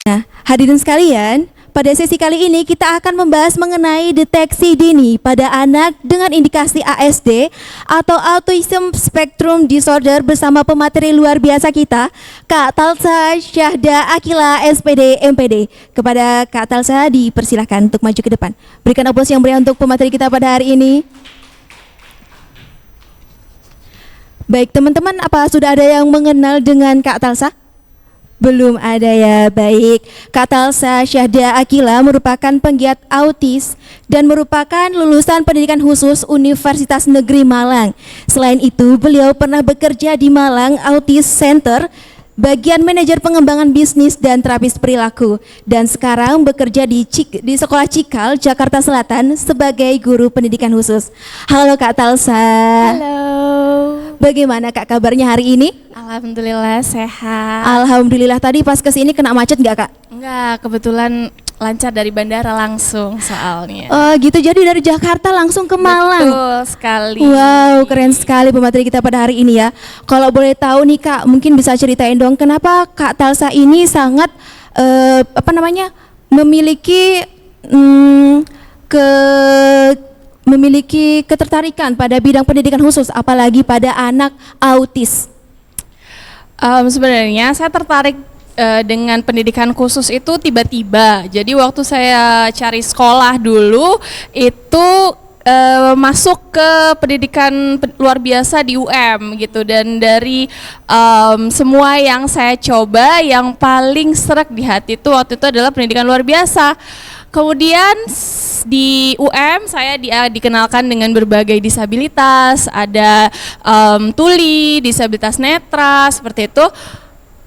Nah, hadirin sekalian, pada sesi kali ini kita akan membahas mengenai deteksi dini pada anak dengan indikasi ASD atau Autism Spectrum Disorder bersama pemateri luar biasa kita, Kak Talsa Syahda Akila SPD MPD. Kepada Kak Talsa dipersilahkan untuk maju ke depan. Berikan aplaus yang meriah untuk pemateri kita pada hari ini. Baik teman-teman, apa sudah ada yang mengenal dengan Kak Talsa? Belum ada ya, baik. Kak Talsa Syahda Akila merupakan penggiat autis dan merupakan lulusan pendidikan khusus Universitas Negeri Malang. Selain itu, beliau pernah bekerja di Malang Autis Center, bagian manajer pengembangan bisnis dan terapis perilaku, dan sekarang bekerja di Sekolah Cikal, Jakarta Selatan sebagai guru pendidikan khusus. Halo Kak Talsa. Halo. Bagaimana Kak kabarnya hari ini? Alhamdulillah sehat. Alhamdulillah. Tadi pas kesini kena macet nggak Kak? Enggak, kebetulan lancar dari bandara langsung soalnya. Oh gitu, jadi dari Jakarta langsung ke Malang. Betul sekali. Wow, keren sekali pemateri kita pada hari ini ya. Kalau boleh tahu nih Kak, mungkin bisa ceritain dong kenapa Kak Talsa ini sangat memiliki memiliki ketertarikan pada bidang pendidikan khusus, apalagi pada anak autis. Sebenarnya saya tertarik dengan pendidikan khusus itu tiba-tiba. Jadi waktu saya cari sekolah dulu itu masuk ke pendidikan luar biasa di UM gitu, dan dari semua yang saya coba yang paling serak di hati itu waktu itu adalah pendidikan luar biasa. Kemudian di UM saya dikenalkan dengan berbagai disabilitas, ada tuli, disabilitas netra, seperti itu.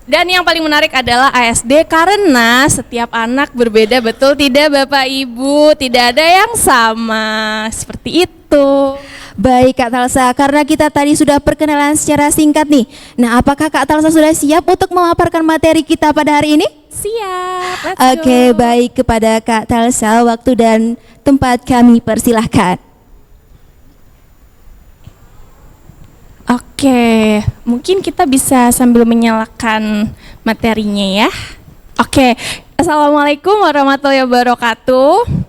Dan yang paling menarik adalah ASD karena setiap anak berbeda, betul tidak Bapak Ibu? Tidak ada yang sama, seperti itu. Baik Kak Talsa, karena kita tadi sudah perkenalan secara singkat nih. Nah, apakah Kak Talsa sudah siap untuk memaparkan materi kita pada hari ini? Siap, let's Oke, go. baik, kepada Kak Talsa, waktu dan tempat kami persilahkan. Oke, mungkin kita bisa sambil menyalakan materinya ya. Oke, Assalamualaikum warahmatullahi wabarakatuh.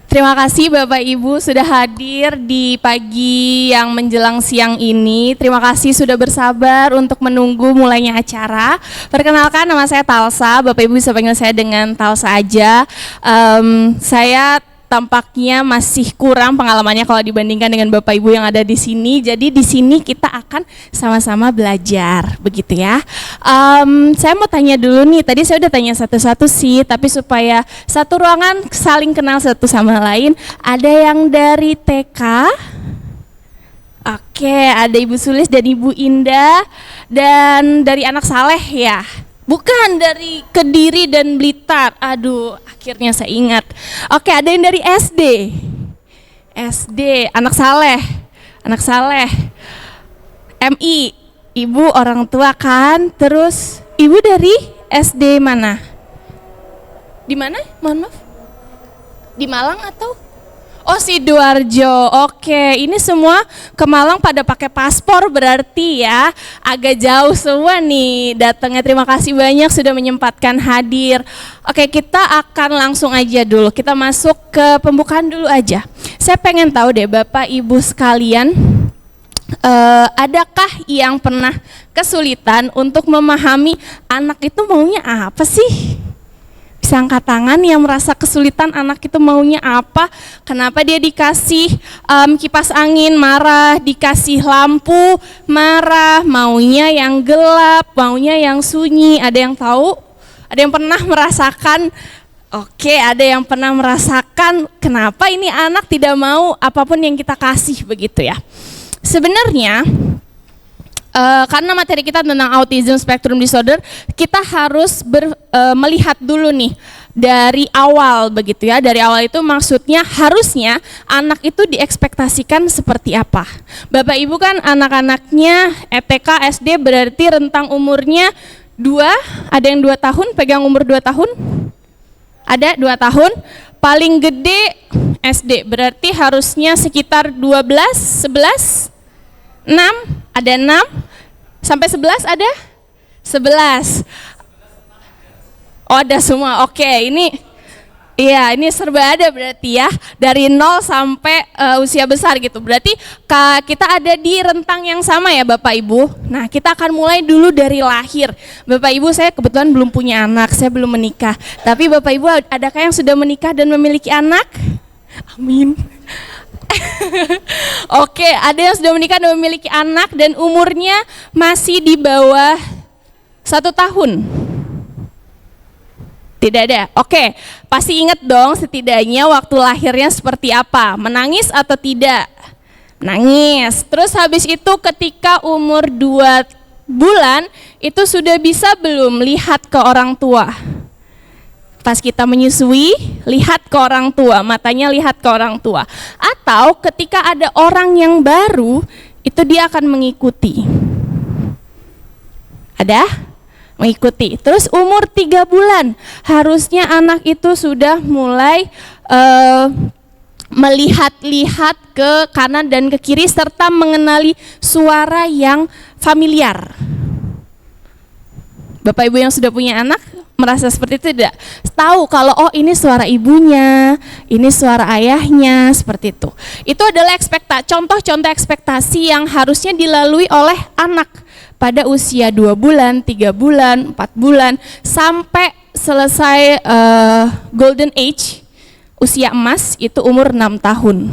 Terima kasih Bapak Ibu sudah hadir di pagi yang menjelang siang ini. Terima kasih sudah bersabar untuk menunggu mulainya acara. Perkenalkan, nama saya Talsa. Bapak Ibu bisa panggil saya dengan Talsa aja. Saya tampaknya masih kurang pengalamannya kalau dibandingkan dengan Bapak Ibu yang ada di sini. Jadi di sini kita akan sama-sama belajar, begitu ya. Saya mau tanya dulu nih, tadi saya udah tanya satu-satu sih, tapi supaya satu ruangan saling kenal satu sama lain. Ada yang dari TK? Oke, ada Ibu Sulis dan Ibu Indah, dan dari anak saleh ya? Bukan, dari Kediri dan Blitar. Aduh, akhirnya saya ingat. Oke, ada yang dari SD. SD, anak saleh. Anak saleh. MI, Ibu orang tua kan? Terus Ibu dari SD mana? Di mana? Mohon maaf. Di Malang atau? Oh, Sidoarjo. Oke, ini semua ke Malang pada pakai paspor berarti ya. Agak jauh semua nih datangnya. Terima kasih banyak sudah menyempatkan hadir. Oke, kita akan langsung aja dulu. Kita masuk ke pembukaan dulu aja. Saya pengen tahu deh Bapak Ibu sekalian, adakah yang pernah kesulitan untuk memahami anak itu maunya apa sih? Bisa angkat tangan yang merasa kesulitan anak itu maunya apa, kenapa dia dikasih kipas angin marah, dikasih lampu marah, maunya yang gelap, maunya yang sunyi. Ada yang tahu? Ada yang pernah merasakan? Oke, ada yang pernah merasakan kenapa ini anak tidak mau apapun yang kita kasih, begitu ya. Sebenarnya karena materi kita tentang Autism Spectrum Disorder, kita harus melihat dulu nih dari awal, begitu ya. Dari awal itu maksudnya harusnya anak itu diekspektasikan seperti apa. Bapak Ibu kan anak-anaknya TK, SD berarti rentang umurnya 2, ada yang 2 tahun, pegang umur 2 tahun? Ada 2 tahun, paling gede SD berarti harusnya sekitar 12, 11, 6, ada 6, sampai 11 ada? 11. Oh, ada semua. Oke, ini serba ada berarti ya, dari 0 sampai usia besar gitu. Berarti kita ada di rentang yang sama ya Bapak Ibu. Nah, kita akan mulai dulu dari lahir. Bapak Ibu, saya kebetulan belum punya anak, saya belum menikah. Tapi Bapak Ibu, adakah yang sudah menikah dan memiliki anak? Amin. Oke, ada yang sudah menikah dan memiliki anak dan umurnya masih di bawah 1 tahun? Tidak ada. Oke, pasti ingat dong setidaknya waktu lahirnya seperti apa. Menangis atau tidak? Menangis. Terus habis itu ketika umur 2 bulan itu sudah bisa belum lihat ke orang tua? Pas kita menyusui, lihat ke orang tua, matanya lihat ke orang tua. Atau ketika ada orang yang baru, itu dia akan mengikuti. Ada? Mengikuti. Terus umur 3 bulan harusnya anak itu sudah mulai melihat-lihat ke kanan dan ke kiri serta mengenali suara yang familiar. Bapak Ibu yang sudah punya anak merasa seperti itu tidak? Tahu kalau oh ini suara ibunya, ini suara ayahnya, seperti itu. Itu adalah contoh-contoh ekspektasi yang harusnya dilalui oleh anak pada usia 2 bulan, 3 bulan, 4 bulan, sampai selesai golden age, usia emas itu umur 6 tahun.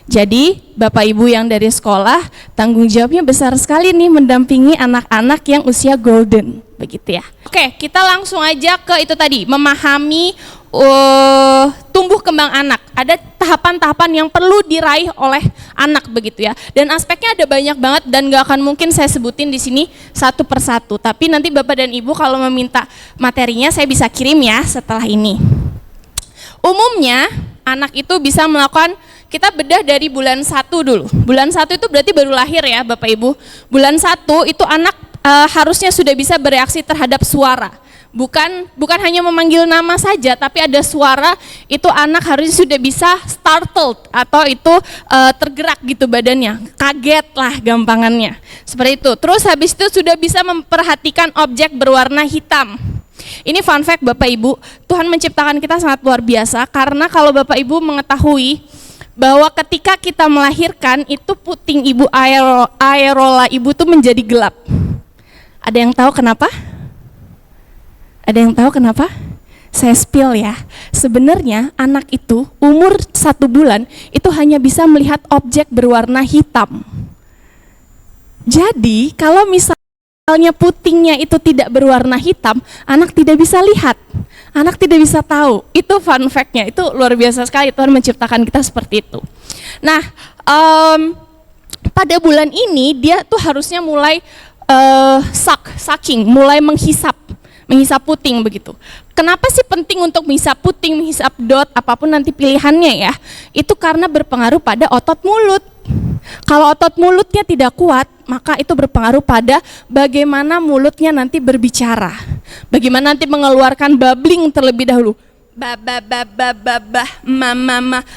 Jadi Bapak Ibu yang dari sekolah, tanggung jawabnya besar sekali nih mendampingi anak-anak yang usia golden, begitu ya. Oke, kita langsung aja ke itu tadi, memahami tumbuh kembang anak. Ada tahapan-tahapan yang perlu diraih oleh anak begitu ya. Dan aspeknya ada banyak banget dan gak akan mungkin saya sebutin di sini satu persatu. Tapi nanti Bapak dan Ibu kalau meminta materinya saya bisa kirim ya setelah ini. Umumnya anak itu bisa melakukan, kita bedah dari bulan 1 dulu. Bulan 1 itu berarti baru lahir ya Bapak Ibu. Bulan 1 itu anak harusnya sudah bisa bereaksi terhadap suara. Bukan hanya memanggil nama saja, tapi ada suara, itu anak harusnya sudah bisa startled atau itu tergerak gitu badannya, kaget lah gampangannya, seperti itu. Terus habis itu sudah bisa memperhatikan objek berwarna hitam. Ini fun fact Bapak Ibu, Tuhan menciptakan kita sangat luar biasa karena kalau Bapak Ibu mengetahui bahwa ketika kita melahirkan itu puting ibu, areola ibu tuh menjadi gelap. Ada yang tahu kenapa? Ada yang tahu kenapa? Saya spill ya. Sebenarnya anak itu umur 1 bulan itu hanya bisa melihat objek berwarna hitam. Jadi kalau misalnya putingnya itu tidak berwarna hitam, anak tidak bisa lihat. Anak tidak bisa tahu. Itu fun fact-nya. Itu luar biasa sekali, Tuhan menciptakan kita seperti itu. Nah, pada bulan ini dia tuh harusnya mulai sucking, mulai menghisap puting begitu. Kenapa sih penting untuk menghisap puting, menghisap dot, apapun nanti pilihannya ya? Itu karena berpengaruh pada otot mulut. Kalau otot mulutnya tidak kuat, maka itu berpengaruh pada bagaimana mulutnya nanti berbicara. Bagaimana nanti mengeluarkan babbling terlebih dahulu. Ma.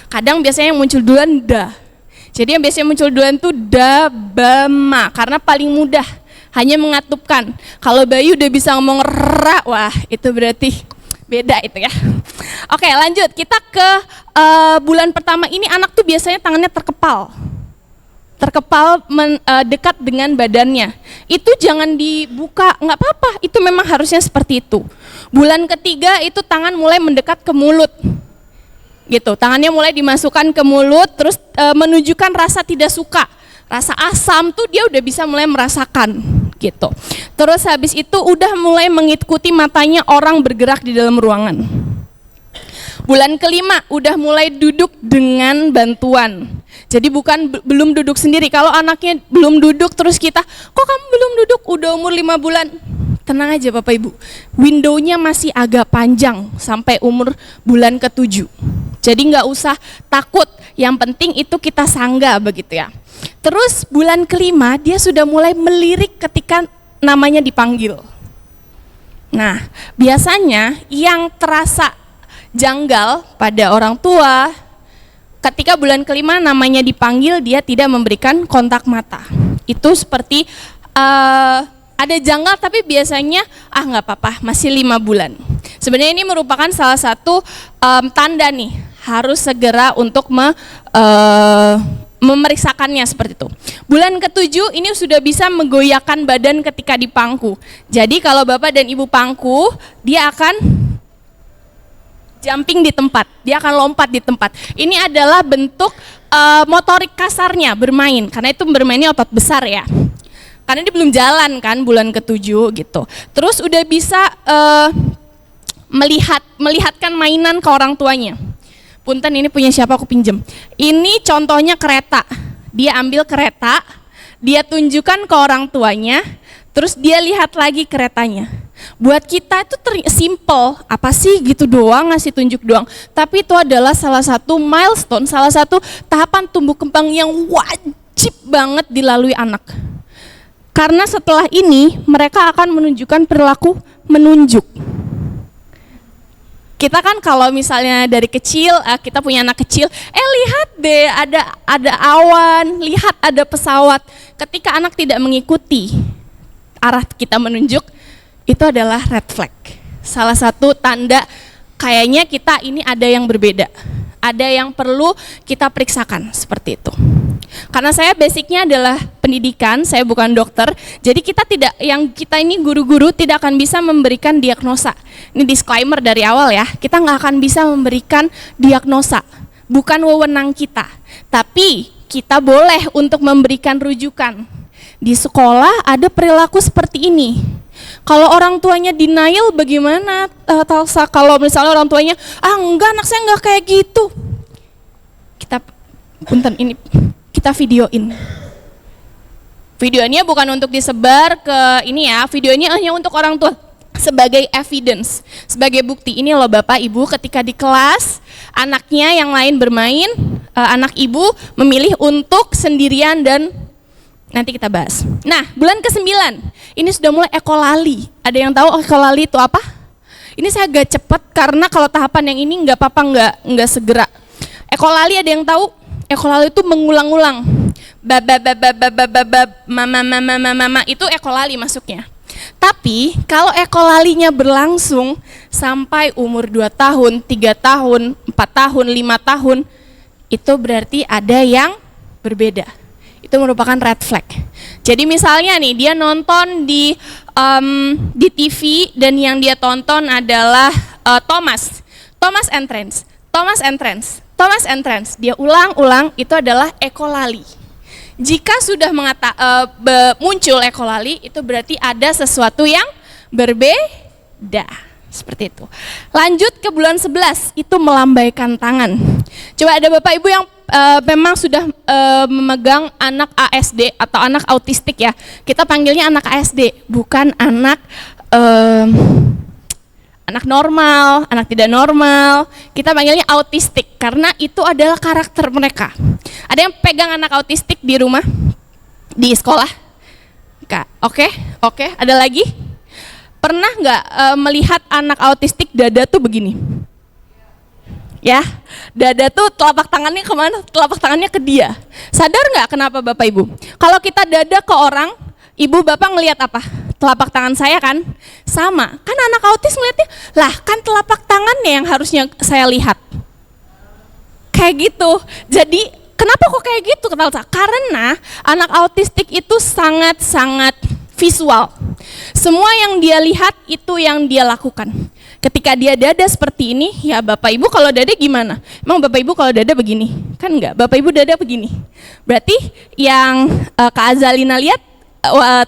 Kadang biasanya yang muncul duluan da. Jadi yang biasanya muncul duluan tuh da, ba, ma, karena paling mudah. Hanya mengatupkan. Kalau bayi udah bisa ngomong ra, wah itu berarti beda itu ya. Oke, lanjut, kita ke bulan pertama ini anak tuh biasanya tangannya terkepal dekat dengan badannya. Itu jangan dibuka, nggak apa-apa, itu memang harusnya seperti itu. Bulan ketiga itu tangan mulai mendekat ke mulut gitu, tangannya mulai dimasukkan ke mulut, terus menunjukkan rasa tidak suka, rasa asam tuh dia udah bisa mulai merasakan gitu. Terus habis itu udah mulai mengikuti matanya orang bergerak di dalam ruangan. Bulan kelima udah mulai duduk dengan bantuan. Jadi belum duduk sendiri. Kalau anaknya belum duduk terus kita, kok kamu belum duduk? Udah umur 5 bulan. Tenang aja Bapak Ibu. Windownya masih agak panjang sampai umur bulan ke-7. Jadi nggak usah takut. Yang penting itu kita sangga begitu ya. Terus bulan kelima dia sudah mulai melirik ketika namanya dipanggil. Nah, biasanya yang terasa janggal pada orang tua ketika bulan kelima namanya dipanggil dia tidak memberikan kontak mata. Itu seperti ada janggal tapi biasanya nggak apa-apa, masih 5 bulan. Sebenarnya ini merupakan salah satu tanda nih, harus segera untuk memeriksakannya seperti itu. Bulan ke-7 ini sudah bisa menggoyahkan badan ketika dipangku. Jadi kalau Bapak dan Ibu pangku, dia akan jumping di tempat, dia akan lompat di tempat. Ini adalah bentuk motorik kasarnya bermain, karena itu bermainnya otot besar ya. Karena dia belum jalan kan bulan ke-7 gitu. Terus udah bisa melihatkan mainan ke orang tuanya. Punten, ini punya siapa, aku pinjem. Ini contohnya kereta. Dia ambil kereta, dia tunjukkan ke orang tuanya, terus dia lihat lagi keretanya. Buat kita itu simple, apa sih gitu doang, ngasih tunjuk doang. Tapi itu adalah salah satu milestone, salah satu tahapan tumbuh kembang yang wajib banget dilalui anak. Karena setelah ini mereka akan menunjukkan perilaku menunjuk. Kita kan kalau misalnya dari kecil, kita punya anak kecil, lihat deh ada awan, lihat ada pesawat. Ketika anak tidak mengikuti arah kita menunjuk, itu adalah red flag. Salah satu tanda kayaknya kita ini ada yang berbeda. Ada yang perlu kita periksakan seperti itu. Karena saya basicnya adalah pendidikan, saya bukan dokter, jadi kita ini guru-guru tidak akan bisa memberikan diagnosa. Ini disclaimer dari awal ya, kita nggak akan bisa memberikan diagnosa, bukan wewenang kita. Tapi kita boleh untuk memberikan rujukan. Di sekolah ada perilaku seperti ini. Kalau orang tuanya denial bagaimana, Talsa? Kalau misalnya orang tuanya, enggak, anak saya enggak kayak gitu. Kita videoin. Videonya bukan untuk disebar ke ini ya, videonya hanya untuk orang tua sebagai evidence, sebagai bukti. Ini loh Bapak Ibu, ketika di kelas anaknya yang lain bermain, anak ibu memilih untuk sendirian dan nanti kita bahas. Nah, bulan ke-9 ini sudah mulai ekolali. Ada yang tahu ekolali itu apa? Ini saya agak cepat karena kalau tahapan yang ini nggak apa-apa, nggak segera. Ekolali ada yang tahu? Ekolali itu mengulang-ulang. Mama itu ekolali masuknya. Tapi kalau ekolalinya berlangsung sampai umur 2 tahun, 3 tahun, 4 tahun, 5 tahun, itu berarti ada yang berbeda. Itu merupakan red flag. Jadi misalnya nih, dia nonton di TV dan yang dia tonton adalah Thomas Entrance. Dia ulang-ulang, itu adalah ekolali. Jika sudah muncul ekolali, itu berarti ada sesuatu yang berbeda. Seperti itu. Lanjut ke bulan 11, itu melambaikan tangan. Coba ada Bapak Ibu yang memang sudah memegang anak ASD atau anak autistik ya. Kita panggilnya anak ASD, bukan anak normal, anak tidak normal. Kita panggilnya autistik karena itu adalah karakter mereka. Ada yang pegang anak autistik di rumah, di sekolah? Oke. Ada lagi? Pernah nggak melihat anak autistik dada tuh begini? Ya, dada tuh telapak tangannya kemana? Telapak tangannya ke dia. Sadar nggak kenapa Bapak Ibu? Kalau kita dada ke orang, Ibu Bapak ngelihat apa? Telapak tangan saya kan? Sama, kan anak autis ngeliatnya, lah kan telapak tangannya yang harusnya saya lihat. Kayak gitu. Jadi kenapa kok kayak gitu? Karena anak autistik itu sangat-sangat visual. Semua yang dia lihat itu yang dia lakukan. Ketika dia dada seperti ini, ya Bapak Ibu kalau dada gimana? Emang Bapak Ibu kalau dada begini? Kan enggak, Bapak Ibu dada begini. Berarti yang Kak Azalina lihat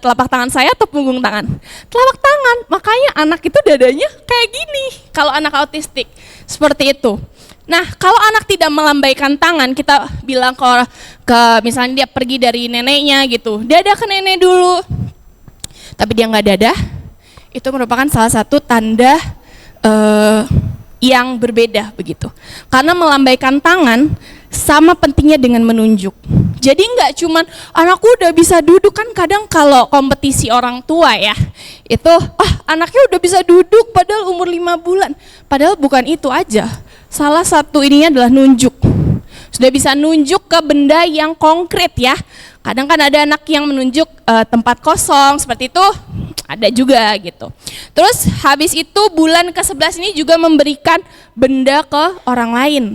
telapak tangan saya atau punggung tangan? Telapak tangan, makanya anak itu dadanya kayak gini. Kalau anak autistik, seperti itu. Nah, kalau anak tidak melambaikan tangan, kita bilang ke misalnya dia pergi dari neneknya gitu, dada ke nenek dulu. Tapi dia nggak dada, itu merupakan salah satu tanda yang berbeda begitu. Karena melambaikan tangan sama pentingnya dengan menunjuk. Jadi nggak cuman anakku udah bisa duduk, kan kadang kalau kompetisi orang tua ya, itu anaknya udah bisa duduk padahal umur 5 bulan. Padahal bukan itu aja. Salah satu ininya adalah nunjuk. Sudah bisa nunjuk ke benda yang konkret ya. Kadang kan ada anak yang menunjuk tempat kosong seperti itu, ada juga gitu. Terus habis itu bulan ke-11 ini juga memberikan benda ke orang lain.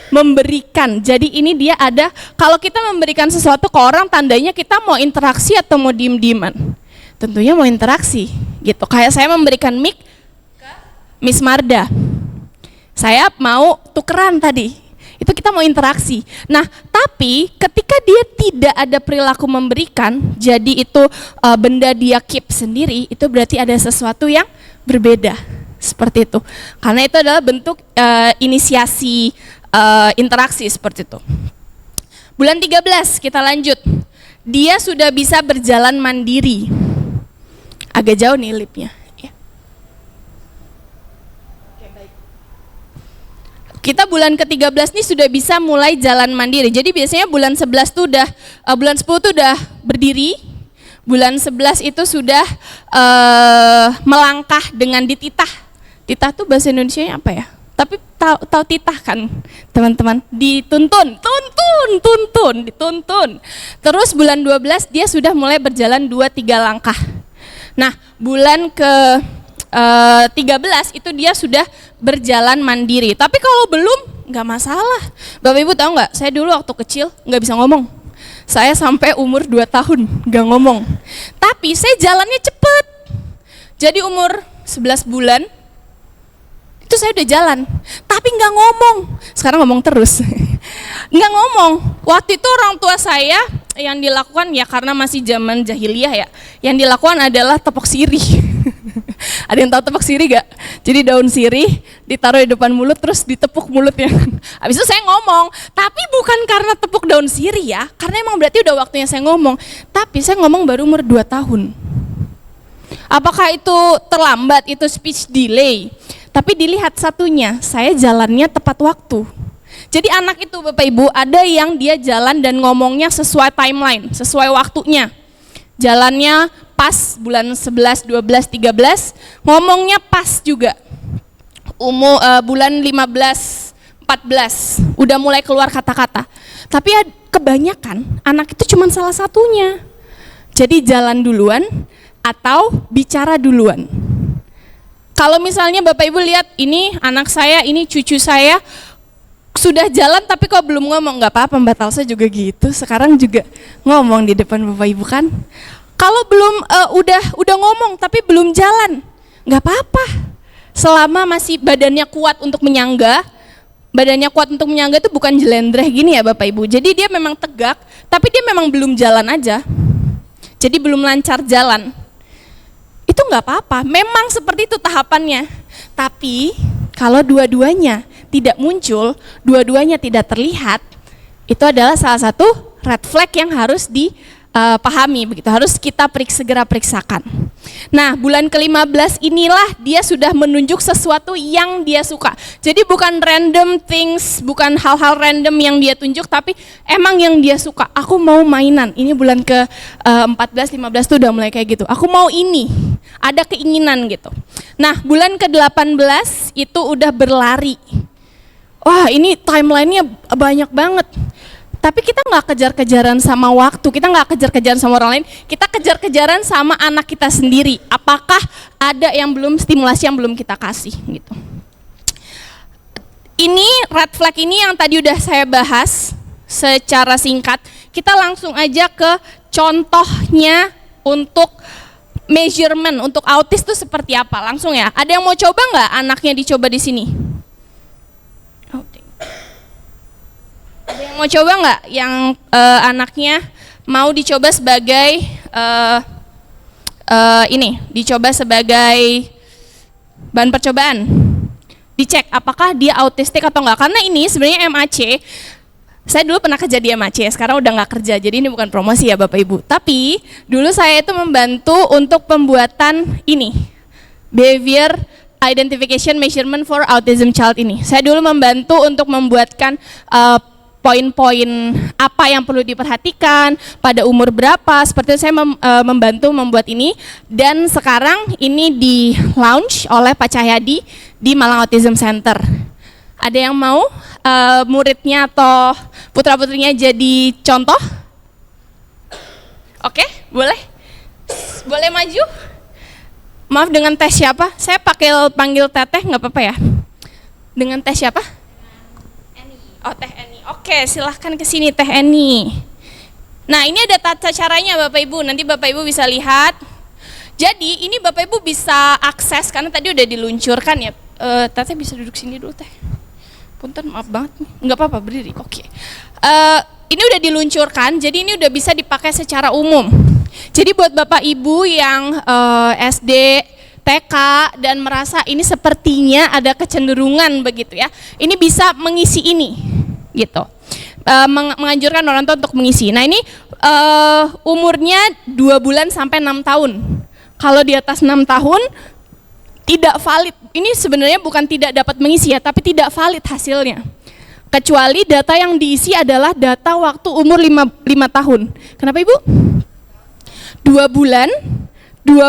Memberikan, jadi ini dia ada, kalau kita memberikan sesuatu ke orang tandanya kita mau interaksi atau mau diem-dieman? Tentunya mau interaksi gitu. Kayak saya memberikan mic ke Miss Marda, saya mau tukeran tadi, itu kita mau interaksi. Nah, tapi ketika dia tidak ada perilaku memberikan, jadi itu benda dia keep sendiri, itu berarti ada sesuatu yang berbeda. Seperti itu. Karena itu adalah bentuk inisiasi interaksi seperti itu. Bulan 13 kita lanjut. Dia sudah bisa berjalan mandiri. Agak jauh nih lipnya. Kita bulan ke-13 nih sudah bisa mulai jalan mandiri. Jadi biasanya bulan 11 tuh udah bulan 10 tuh udah berdiri. Bulan 11 itu sudah melangkah dengan dititah. Titah tuh bahasa Indonesianya apa ya? Tapi tahu titah kan, teman-teman? Dituntun. Terus bulan 12 dia sudah mulai berjalan 2-3 langkah. Nah, bulan ke 13 itu dia sudah berjalan mandiri. Tapi kalau belum, nggak masalah. Bapak Ibu tahu nggak? Saya dulu waktu kecil nggak bisa ngomong. Saya sampai umur 2 tahun nggak ngomong. Tapi saya jalannya cepet. Jadi umur 11 bulan itu saya udah jalan, tapi nggak ngomong. Sekarang ngomong terus. Nggak ngomong. Waktu itu orang tua saya yang dilakukan ya karena masih zaman jahiliyah ya. Yang dilakukan adalah tepok sirih. Ada yang tahu tepok sirih gak? Jadi daun sirih ditaruh di depan mulut terus ditepuk mulutnya. Habis itu saya ngomong, tapi bukan karena tepuk daun sirih ya, karena emang berarti udah waktunya saya ngomong. Tapi saya ngomong baru umur 2 tahun. Apakah itu terlambat? Itu speech delay. Tapi dilihat satunya, saya jalannya tepat waktu. Jadi anak itu Bapak Ibu ada yang dia jalan dan ngomongnya sesuai timeline, sesuai waktunya. Jalannya pas bulan 11, 12, 13, ngomongnya pas juga. Bulan 15, 14 udah mulai keluar kata-kata. Tapi ya, kebanyakan anak itu cuma salah satunya. Jadi jalan duluan atau bicara duluan. Kalau misalnya Bapak Ibu lihat ini anak saya, ini cucu saya sudah jalan tapi kok belum ngomong, nggak apa-apa, Mbak Talsa juga gitu. Sekarang juga ngomong di depan Bapak Ibu kan. Kalau belum udah ngomong tapi belum jalan, nggak apa-apa. Selama masih badannya kuat untuk menyangga, badannya kuat untuk menyangga itu bukan jelendreh gini ya Bapak Ibu. Jadi dia memang tegak, tapi dia memang belum jalan aja. Jadi belum lancar jalan. Itu nggak apa-apa, memang seperti itu tahapannya. Tapi kalau dua-duanya tidak muncul, dua-duanya tidak terlihat, itu adalah salah satu red flag yang harus dipahami, begitu harus kita segera periksakan. Nah, bulan ke-15 inilah dia sudah menunjuk sesuatu yang dia suka. Jadi bukan random things, bukan hal-hal random yang dia tunjuk, tapi emang yang dia suka. Aku mau mainan. Ini bulan ke-14, 15 tuh udah mulai kayak gitu. Aku mau ini, ada keinginan gitu. Nah, bulan ke-18 itu udah berlari. Wah, ini timelinenya banyak banget. Tapi kita nggak kejar-kejaran sama waktu, kita nggak kejar-kejaran sama orang lain, kita kejar-kejaran sama anak kita sendiri. Apakah ada yang belum stimulasi yang belum kita kasih gitu. Ini red flag ini yang tadi udah saya bahas secara singkat. Kita langsung aja ke contohnya untuk measurement untuk autis itu seperti apa, langsung ya. Ada yang mau coba nggak anaknya dicoba di sini? Ada yang mau coba nggak yang anaknya mau dicoba sebagai dicoba sebagai bahan percobaan, dicek apakah dia autistik atau enggak, karena ini sebenarnya MAC. Saya dulu pernah kerja di MAC, sekarang udah nggak kerja, jadi ini bukan promosi ya Bapak Ibu. Tapi dulu saya itu membantu untuk pembuatan ini, behavior identification measurement for autism child ini. Saya dulu membantu untuk membuatkan poin-poin apa yang perlu diperhatikan pada umur berapa, seperti itu saya membantu membuat ini. Dan sekarang ini di launch oleh Pak Cahyadi di Malang Autism Center. Ada yang mau muridnya atau putra-putrinya jadi contoh? Oke, boleh. Boleh maju? Maaf, dengan teh siapa? Saya panggil teteh nggak apa-apa ya? Dengan teh siapa? Eni. Oh, teh Eni. Oke, silahkan ke sini teh Eni. Nah, ini ada tata caranya Bapak Ibu. Nanti Bapak Ibu bisa lihat. Jadi ini Bapak Ibu bisa akses karena tadi udah diluncurkan ya. Teteh bisa duduk sini dulu teh. Punten, maaf banget nih. Nggak apa-apa, berdiri. Oke. Ini udah diluncurkan. Jadi ini udah bisa dipakai secara umum. Jadi buat Bapak Ibu yang SD, TK dan merasa ini sepertinya ada kecenderungan begitu ya. Ini bisa mengisi ini gitu. Menganjurkan orang tua untuk mengisi. Nah, ini umurnya 2 bulan sampai 6 tahun. Kalau di atas 6 tahun tidak valid. Ini sebenarnya bukan tidak dapat mengisi ya, tapi tidak valid hasilnya. Kecuali data yang diisi adalah data waktu umur 5 tahun. Kenapa Ibu? 2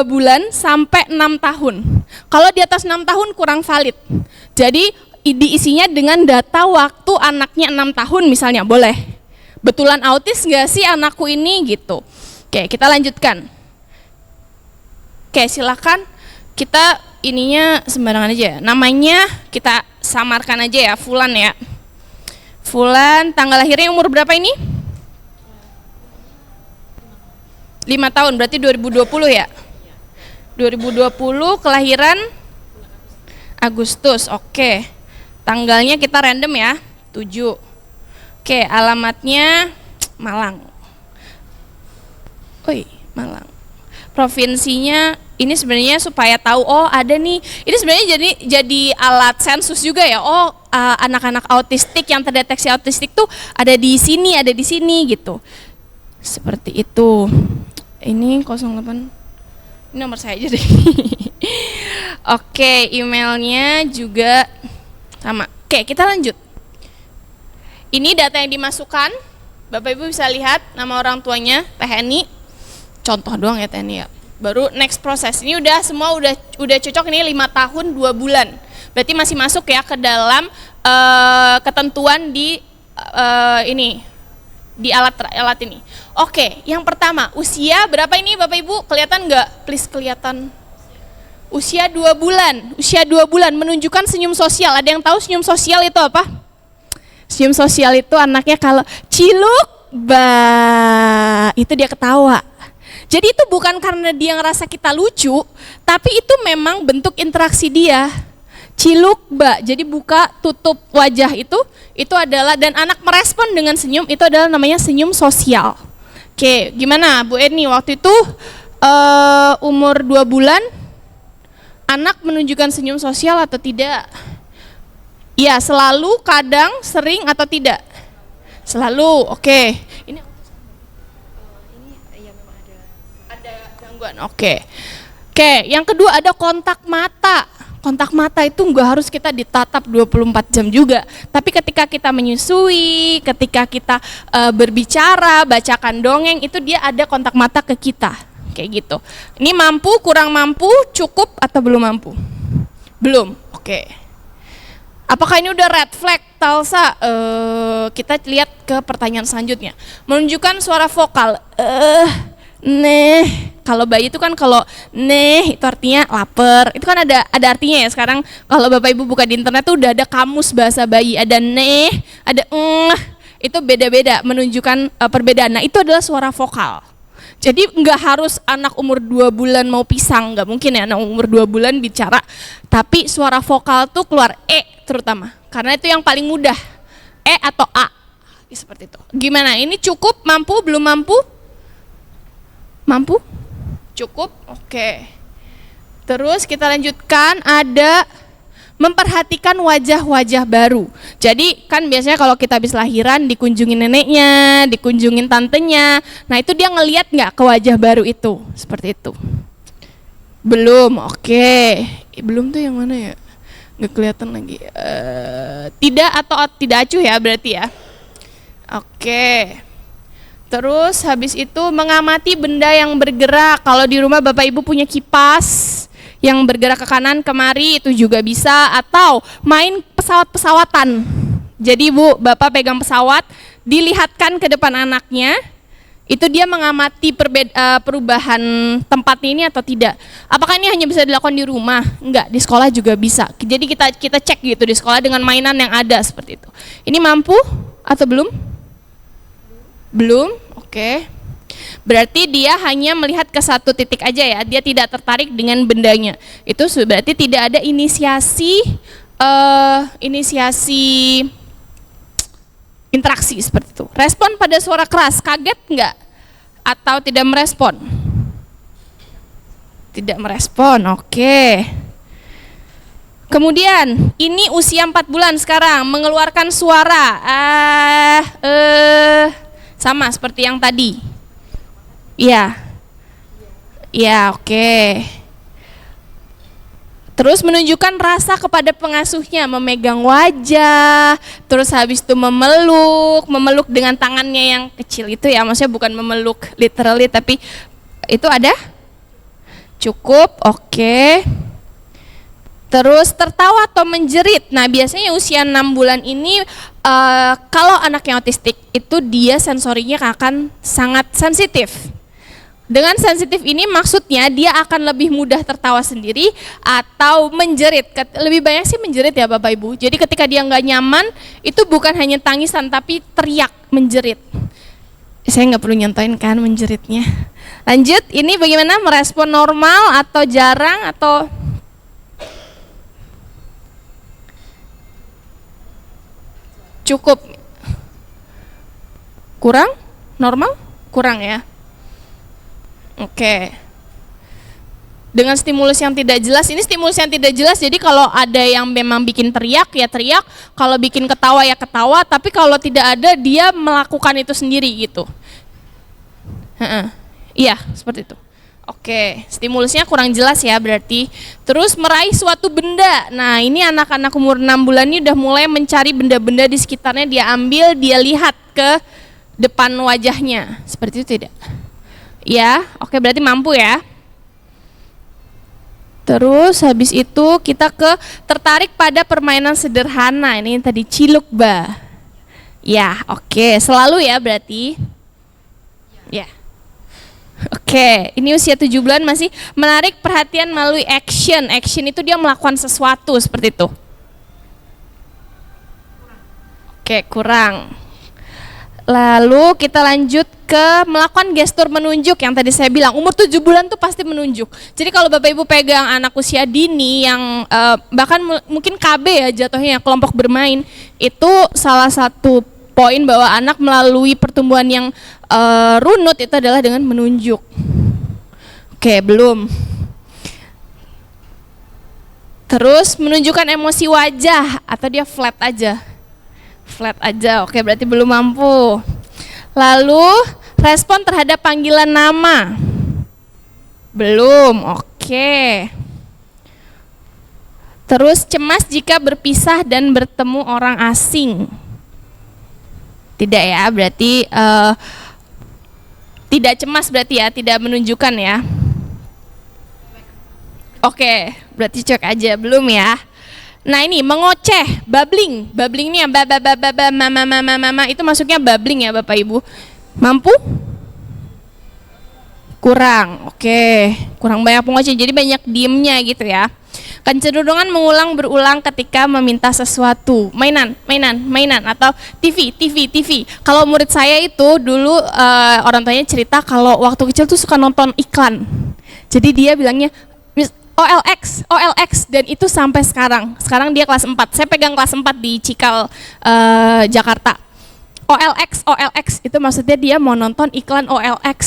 bulan sampai 6 tahun. Kalau di atas 6 tahun kurang valid. Jadi diisinya dengan data waktu anaknya 6 tahun misalnya, boleh. Betulan autis nggak sih anakku ini gitu. Oke, kita lanjutkan. Oke, silakan kita ininya sembarangan aja ya. Namanya kita samarkan aja ya, Fulan ya. Fulan, tanggal lahirnya umur berapa ini? 5 tahun, berarti 2020 ya? 2020, kelahiran Agustus, oke. Tanggalnya kita random ya, 7. Oke, alamatnya Malang. Malang. Provinsinya ini sebenarnya supaya tahu, oh ada nih, ini sebenarnya jadi alat sensus juga ya. Oh, anak-anak autistik yang terdeteksi autistik tuh ada di sini gitu. Seperti itu. Ini 08. Ini nomor saya aja deh. Oke, emailnya juga sama. Oke, kita lanjut. Ini data yang dimasukkan. Bapak Ibu bisa lihat nama orang tuanya, Teh Eni. Contoh doang ya Teh Eni ya. Baru next proses. Ini udah semua udah cocok, ini 5 tahun 2 bulan. Berarti masih masuk ya ke dalam ketentuan di ini, di alat ini. Oke, yang pertama, usia berapa ini Bapak Ibu? Kelihatan nggak? Please kelihatan. Usia 2 bulan. Usia 2 bulan menunjukkan senyum sosial. Ada yang tahu senyum sosial itu apa? Senyum sosial itu anaknya kalau ciluk, itu dia ketawa. Jadi itu bukan karena dia ngerasa kita lucu, tapi itu memang bentuk interaksi dia. Ciluk, jadi buka tutup wajah itu adalah, dan anak merespon dengan senyum, itu adalah namanya senyum sosial. Oke, gimana Bu Eni waktu itu umur 2 bulan, anak menunjukkan senyum sosial atau tidak? Iya, selalu, kadang, sering atau tidak? Selalu, oke. Ini ya memang ada gangguan, oke. Oke, yang kedua ada kontak mata. Kontak mata itu nggak harus kita ditatap 24 jam juga. Tapi ketika kita menyusui, ketika kita berbicara, bacakan dongeng, itu dia ada kontak mata ke kita. Kayak gitu. Ini mampu, kurang mampu, cukup atau belum mampu? Belum, oke. Apakah ini udah red flag, Talsa? Kita lihat ke pertanyaan selanjutnya. Menunjukkan suara vokal. Kalau bayi itu kan kalau itu artinya lapar. Itu kan ada artinya ya. Sekarang kalau Bapak Ibu buka di internet tuh udah ada kamus bahasa bayi. Ada ada itu beda-beda menunjukkan perbedaan. Nah, itu adalah suara vokal. Jadi nggak harus anak umur 2 bulan mau pisang, nggak mungkin ya anak umur 2 bulan bicara. Tapi suara vokal tuh keluar terutama. Karena itu yang paling mudah. Atau A. Seperti itu. Gimana? Ini cukup, mampu, belum mampu? Mampu? Cukup? Oke. Terus kita lanjutkan, ada memperhatikan wajah-wajah baru. Jadi kan biasanya kalau kita habis lahiran dikunjungin neneknya, dikunjungin tantenya. Nah itu dia ngeliat nggak ke wajah baru itu? Seperti itu. Belum, oke. Belum tuh yang mana ya? Nggak kelihatan lagi. Tidak atau tidak acuh ya berarti ya. Oke. Terus habis itu mengamati benda yang bergerak. Kalau di rumah Bapak Ibu punya kipas yang bergerak ke kanan kemari itu juga bisa, atau main pesawat-pesawatan. Jadi Bapak pegang pesawat, dilihatkan ke depan anaknya, Itu dia mengamati perubahan tempat ini atau tidak. Apakah ini hanya bisa dilakukan di rumah? Enggak, di sekolah juga bisa. Jadi kita cek gitu di sekolah dengan mainan yang ada seperti itu. Ini mampu atau belum? Belum, oke. Berarti dia hanya melihat ke satu titik aja ya, dia tidak tertarik dengan bendanya. Itu berarti tidak ada inisiasi interaksi seperti itu. Respon pada suara keras, kaget nggak? Atau tidak merespon? Tidak merespon, oke. Kemudian, ini usia 4 bulan sekarang, mengeluarkan suara. Sama seperti yang tadi. Iya. Iya, oke. Terus menunjukkan rasa kepada pengasuhnya, memegang wajah, terus habis itu memeluk dengan tangannya yang kecil itu ya, maksudnya bukan memeluk literally tapi itu ada? Cukup, oke. Terus tertawa atau menjerit. Nah, biasanya usia 6 bulan ini kalau anak yang autistik itu dia sensorinya akan sangat sensitif. Dengan sensitif ini maksudnya dia akan lebih mudah tertawa sendiri atau menjerit. Lebih banyak sih menjerit ya Bapak Ibu. Jadi ketika dia nggak nyaman itu bukan hanya tangisan tapi teriak, menjerit. Saya nggak perlu nyontoin kan menjeritnya. Lanjut, ini bagaimana merespon normal atau jarang atau cukup? Kurang? Normal? Kurang ya. Oke. Dengan stimulus yang tidak jelas, ini stimulus yang tidak jelas, jadi kalau ada yang memang bikin teriak, ya teriak, kalau bikin ketawa, ya ketawa, tapi kalau tidak ada, dia melakukan itu sendiri gitu. Iya, seperti itu. Oke, stimulusnya kurang jelas ya berarti. Terus meraih suatu benda, nah ini anak-anak umur 6 bulan ini udah mulai mencari benda-benda di sekitarnya, dia ambil, dia lihat ke depan wajahnya, seperti itu tidak? Ya, oke berarti mampu ya. Terus habis itu kita tertarik pada permainan sederhana. Ini yang tadi cilukba. Ya, oke, selalu ya berarti. Ya. Oke, ini usia 7 bulan masih menarik perhatian melalui action. Action itu dia melakukan sesuatu seperti itu. Oke, kurang. Lalu kita lanjut ke melakukan gestur menunjuk yang tadi saya bilang, umur 7 bulan tuh pasti menunjuk. Jadi kalau Bapak Ibu pegang anak usia dini yang bahkan mungkin KB ya jatuhnya, kelompok bermain, itu salah satu poin bahwa anak melalui pertumbuhan yang runut itu adalah dengan menunjuk. Oke, belum. Terus menunjukkan emosi wajah atau dia flat aja. Flat aja, oke berarti belum mampu. Lalu respon terhadap panggilan nama. Belum, oke. Terus cemas jika berpisah dan bertemu orang asing. Tidak ya, berarti tidak cemas berarti ya, tidak menunjukkan ya. Oke, berarti cek aja, belum ya. Nah ini mengoceh, babbling ini yang mama itu masuknya babbling ya Bapak Ibu. Mampu? Kurang, oke. Kurang banyak pengoceh, jadi banyak diemnya gitu ya. Kecenderungan mengulang berulang ketika meminta sesuatu, mainan atau TV. Kalau murid saya itu dulu orang tuanya cerita kalau waktu kecil tuh suka nonton iklan. Jadi dia bilangnya OLX dan itu sampai sekarang. Sekarang dia kelas 4. Saya pegang kelas 4 di Cikal Jakarta. OLX itu maksudnya dia mau nonton iklan OLX.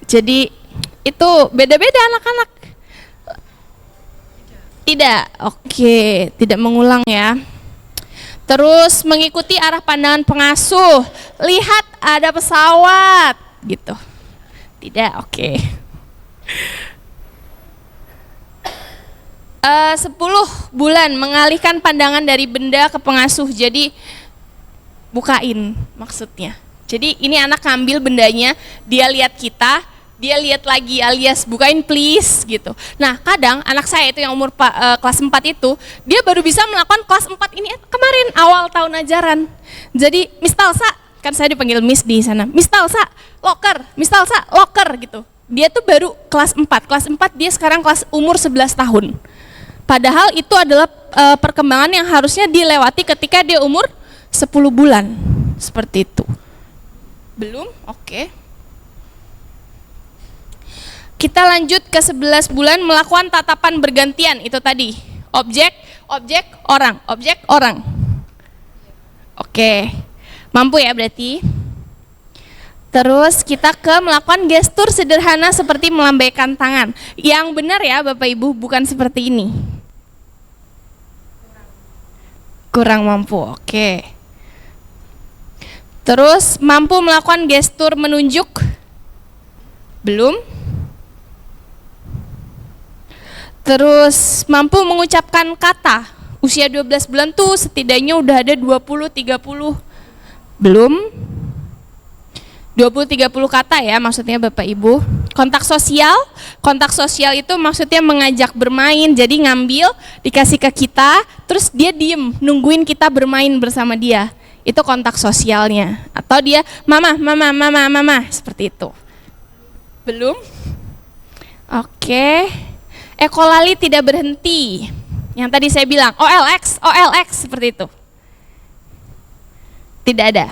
Jadi itu beda-beda anak-anak. Tidak, oke, tidak mengulang ya. Terus mengikuti arah pandangan pengasuh. Lihat ada pesawat gitu. Tidak, oke. 10 bulan mengalihkan pandangan dari benda ke pengasuh. Jadi bukain maksudnya. Jadi ini anak ngambil bendanya, dia lihat kita, dia lihat lagi alias bukain please gitu. Nah kadang anak saya itu yang umur kelas 4 itu, dia baru bisa melakukan kelas 4 ini kemarin awal tahun ajaran. Jadi Miss Talsa kan saya dipanggil Miss di sana. Miss Talsa, loker gitu. Dia tuh baru kelas 4 dia sekarang umur 11 tahun. Padahal itu adalah perkembangan yang harusnya dilewati ketika dia umur 10 bulan. Seperti itu. Belum? Oke. Kita lanjut ke 11 bulan melakukan tatapan bergantian, itu tadi. Objek, orang. Oke. Mampu ya berarti? Terus kita ke melakukan gestur sederhana seperti melambaikan tangan. Yang benar ya Bapak Ibu, bukan seperti ini. Kurang mampu, oke. Terus mampu melakukan gestur menunjuk? Belum. Terus mampu mengucapkan kata. Usia 12 bulan tuh setidaknya udah ada 20-30. Belum. 20-30 kata ya maksudnya Bapak Ibu. Kontak sosial itu maksudnya mengajak bermain, jadi ngambil, dikasih ke kita, terus dia diem, nungguin kita bermain bersama dia. Itu kontak sosialnya. Atau dia mama, seperti itu. Belum? Oke. Ekolali tidak berhenti. Yang tadi saya bilang, OLX, seperti itu. Tidak ada.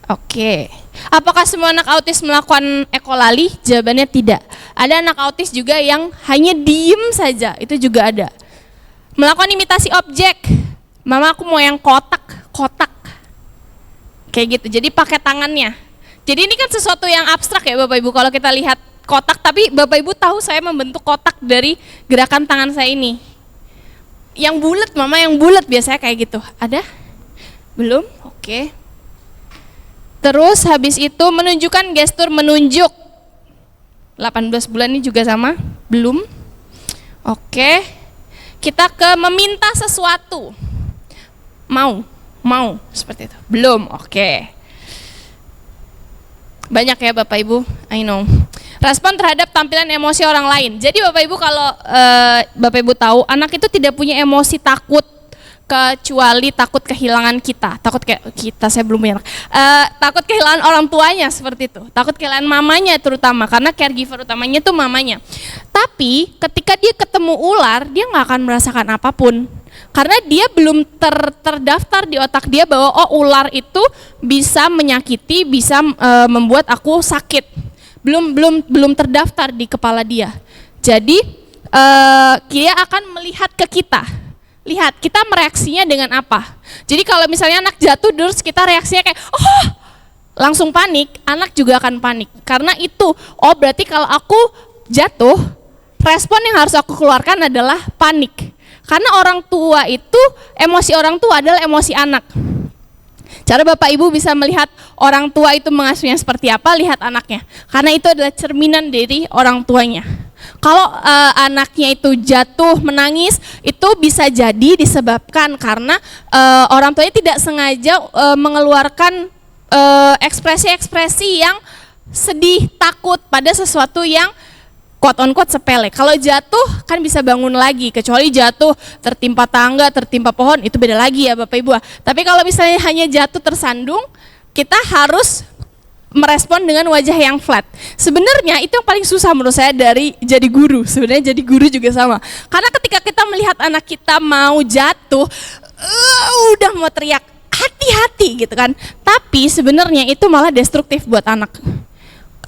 Oke. Apakah semua anak autis melakukan ekolali? Jawabannya tidak. Ada anak autis juga yang hanya diem saja, itu juga ada. Melakukan imitasi objek. Mama aku mau yang kotak. Kayak gitu, jadi pakai tangannya. Jadi ini kan sesuatu yang abstrak ya Bapak Ibu, kalau kita lihat kotak, tapi Bapak Ibu tahu saya membentuk kotak dari gerakan tangan saya ini. Yang bulat, mama yang bulat biasanya kayak gitu. Ada? Belum? Oke. Terus habis itu menunjukkan gestur menunjuk. 18 bulan ini juga sama? Belum? Oke. Kita ke meminta sesuatu. Mau, seperti itu. Belum, oke. Banyak ya Bapak Ibu, I know. Respon terhadap tampilan emosi orang lain. Jadi Bapak Ibu kalau Bapak Ibu tahu, anak itu tidak punya emosi takut, kecuali takut kehilangan kita. Saya belum punya anak. Takut kehilangan orang tuanya seperti itu. Takut kehilangan mamanya terutama, karena caregiver utamanya itu mamanya. Tapi ketika dia ketemu ular, dia nggak akan merasakan apapun. Karena dia belum terdaftar di otak dia bahwa ular itu bisa menyakiti, bisa membuat aku sakit. Belum terdaftar di kepala dia. Jadi dia akan melihat ke kita. Lihat, kita mereaksinya dengan apa. Jadi kalau misalnya anak jatuh terus kita reaksinya kayak langsung panik, anak juga akan panik. Karena itu, berarti kalau aku jatuh, respon yang harus aku keluarkan adalah panik. Karena orang tua itu, emosi orang tua adalah emosi anak. Cara Bapak Ibu bisa melihat orang tua itu mengasuhnya seperti apa, lihat anaknya. Karena itu adalah cerminan dari orang tuanya. Kalau anaknya itu jatuh menangis, itu bisa jadi disebabkan karena orang tuanya tidak sengaja mengeluarkan ekspresi-ekspresi yang sedih, takut pada sesuatu yang quote on quote sepele. Kalau jatuh kan bisa bangun lagi, kecuali jatuh tertimpa tangga, tertimpa pohon, itu beda lagi ya Bapak Ibu. Tapi kalau misalnya hanya jatuh tersandung, kita harus merespon dengan wajah yang flat. Sebenarnya itu yang paling susah menurut saya dari jadi guru. Sebenarnya jadi guru juga sama. Karena ketika kita melihat anak kita mau jatuh, udah mau teriak, hati-hati gitu kan. Tapi sebenarnya itu malah destruktif buat anak.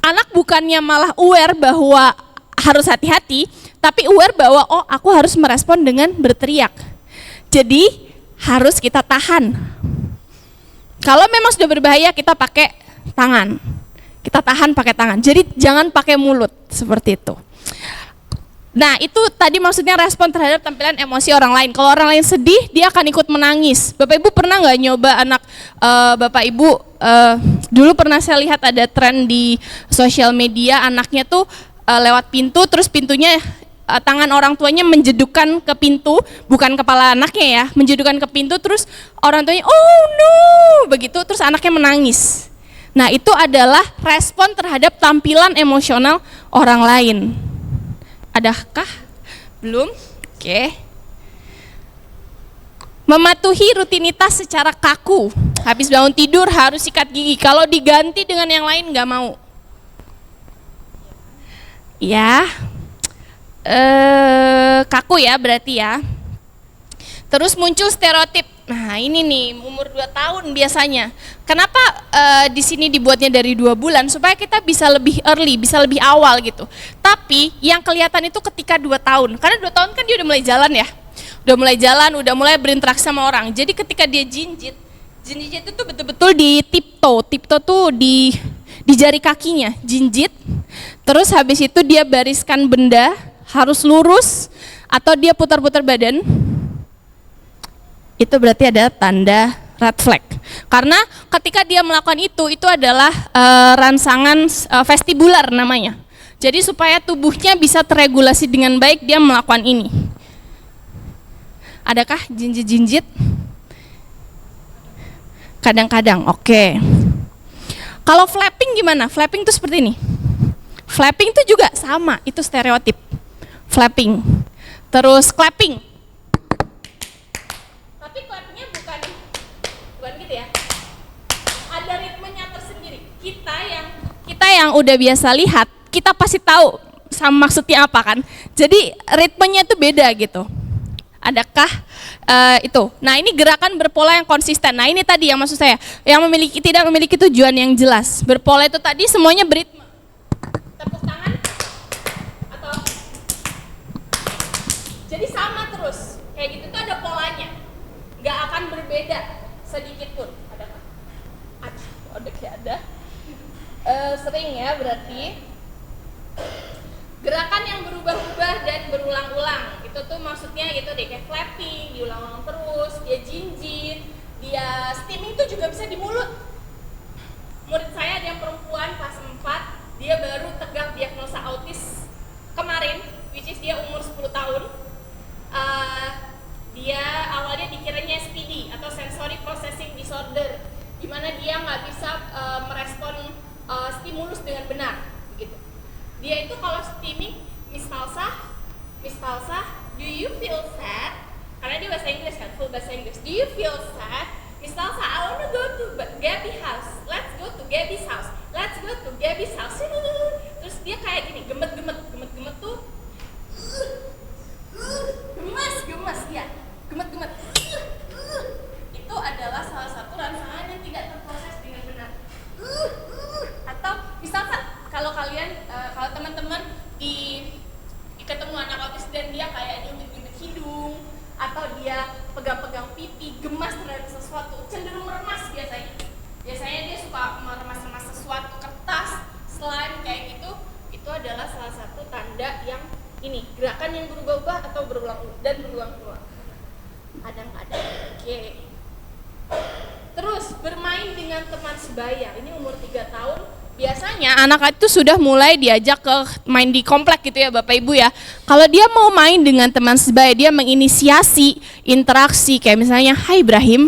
Anak bukannya malah aware bahwa harus hati-hati, tapi aware bahwa aku harus merespon dengan berteriak. Jadi harus kita tahan. Kalau memang sudah berbahaya, kita pakai tangan. Kita tahan pakai tangan. Jadi jangan pakai mulut seperti itu. Nah, itu tadi maksudnya respon terhadap tampilan emosi orang lain. Kalau orang lain sedih, dia akan ikut menangis. Bapak Ibu pernah nggak nyoba anak Bapak Ibu? Dulu pernah saya lihat ada tren di sosial media, anaknya tuh lewat pintu, terus pintunya tangan orang tuanya menjedukkan ke pintu, bukan kepala anaknya ya, menjedukkan ke pintu, terus orang tuanya oh no, begitu, terus anaknya menangis. Nah, itu adalah respon terhadap tampilan emosional orang lain. Adakah? Belum? Oke. Mematuhi rutinitas secara kaku. Habis bangun tidur harus sikat gigi. Kalau diganti dengan yang lain nggak mau. Ya, kaku ya berarti ya. Terus muncul stereotip. Nah ini nih umur 2 tahun biasanya. Kenapa di sini dibuatnya dari 2 bulan? Supaya kita bisa lebih early, bisa lebih awal gitu. Tapi yang kelihatan itu ketika 2 tahun. Karena 2 tahun kan dia udah mulai jalan ya. Udah mulai jalan, udah mulai berinteraksi sama orang. Jadi ketika dia jinjit itu tuh betul-betul di tiptoe. Tiptoe tuh di jari kakinya, jinjit. Terus habis itu dia bariskan benda, harus lurus. Atau dia putar-putar badan. Itu berarti ada tanda red flag. Karena ketika dia melakukan itu adalah rangsangan vestibular namanya. Jadi supaya tubuhnya bisa terregulasi dengan baik, dia melakukan ini. Adakah jinjit-jinjit? Kadang-kadang, oke. Kalau flapping gimana? Flapping itu seperti ini. Flapping itu juga sama, itu stereotip. Flapping. Terus clapping. Gitu ya. Ada ritmenya tersendiri. Kita yang udah biasa lihat, kita pasti tahu sama maksudnya apa kan. Jadi ritmenya itu beda gitu. Adakah itu? Nah ini gerakan berpola yang konsisten. Nah ini tadi yang maksud saya, yang tidak memiliki tujuan yang jelas. Berpola itu tadi semuanya beritme. Tepuk tangan atau jadi sama terus. Kayak gitu tuh ada polanya. Nggak akan berbeda sedikit pun. Adakah? Ada kayak ada. Sering ya berarti. Gerakan yang berubah-ubah dan berulang-ulang. Itu tuh maksudnya gitu deh, kayak flapping, diulang-ulang terus, dia jinjit, dia steaming tuh juga bisa di mulut. Murid saya ada yang perempuan kelas 4, dia baru tegak diagnosa autis kemarin, which is dia umur 10 tahun. Dia awalnya dikiranya SPD atau sensory processing disorder, di mana dia nggak bisa merespon stimulus dengan benar, begitu. Dia itu kalau steaming, Miss Talsa, do you feel sad? Karena dia bahasa Inggris kan, full bahasa Inggris. Do you feel sad? Miss Talsa, I wanna go to Gabby's house. Let's go to Gabby's house. Let's go to Gabby's house. Terus dia kayak gini, gemet-gemet tuh. Gemes ya. Gemet-gemet. Itu adalah salah satu rangsangan yang tidak terproses dengan benar. Atau misalkan kalau teman-teman ketemu anak autis dan dia kayak nyubit-nyubit hidung atau dia pegang-pegang pipi, gemas terhadap sesuatu, cenderung meremas biasanya. Biasanya dia suka meremas-remas sesuatu, kertas, slime kayak gitu. Itu adalah salah satu tanda yang ini, gerakan yang berubah-ubah atau berulang-ulang. Ada nggak ada? Oke. Terus bermain dengan teman sebaya. Ini umur 3 tahun. Biasanya anak itu sudah mulai diajak ke main di komplek gitu ya Bapak Ibu ya. Kalau dia mau main dengan teman sebaya, dia menginisiasi interaksi kayak misalnya, "Hai Ibrahim."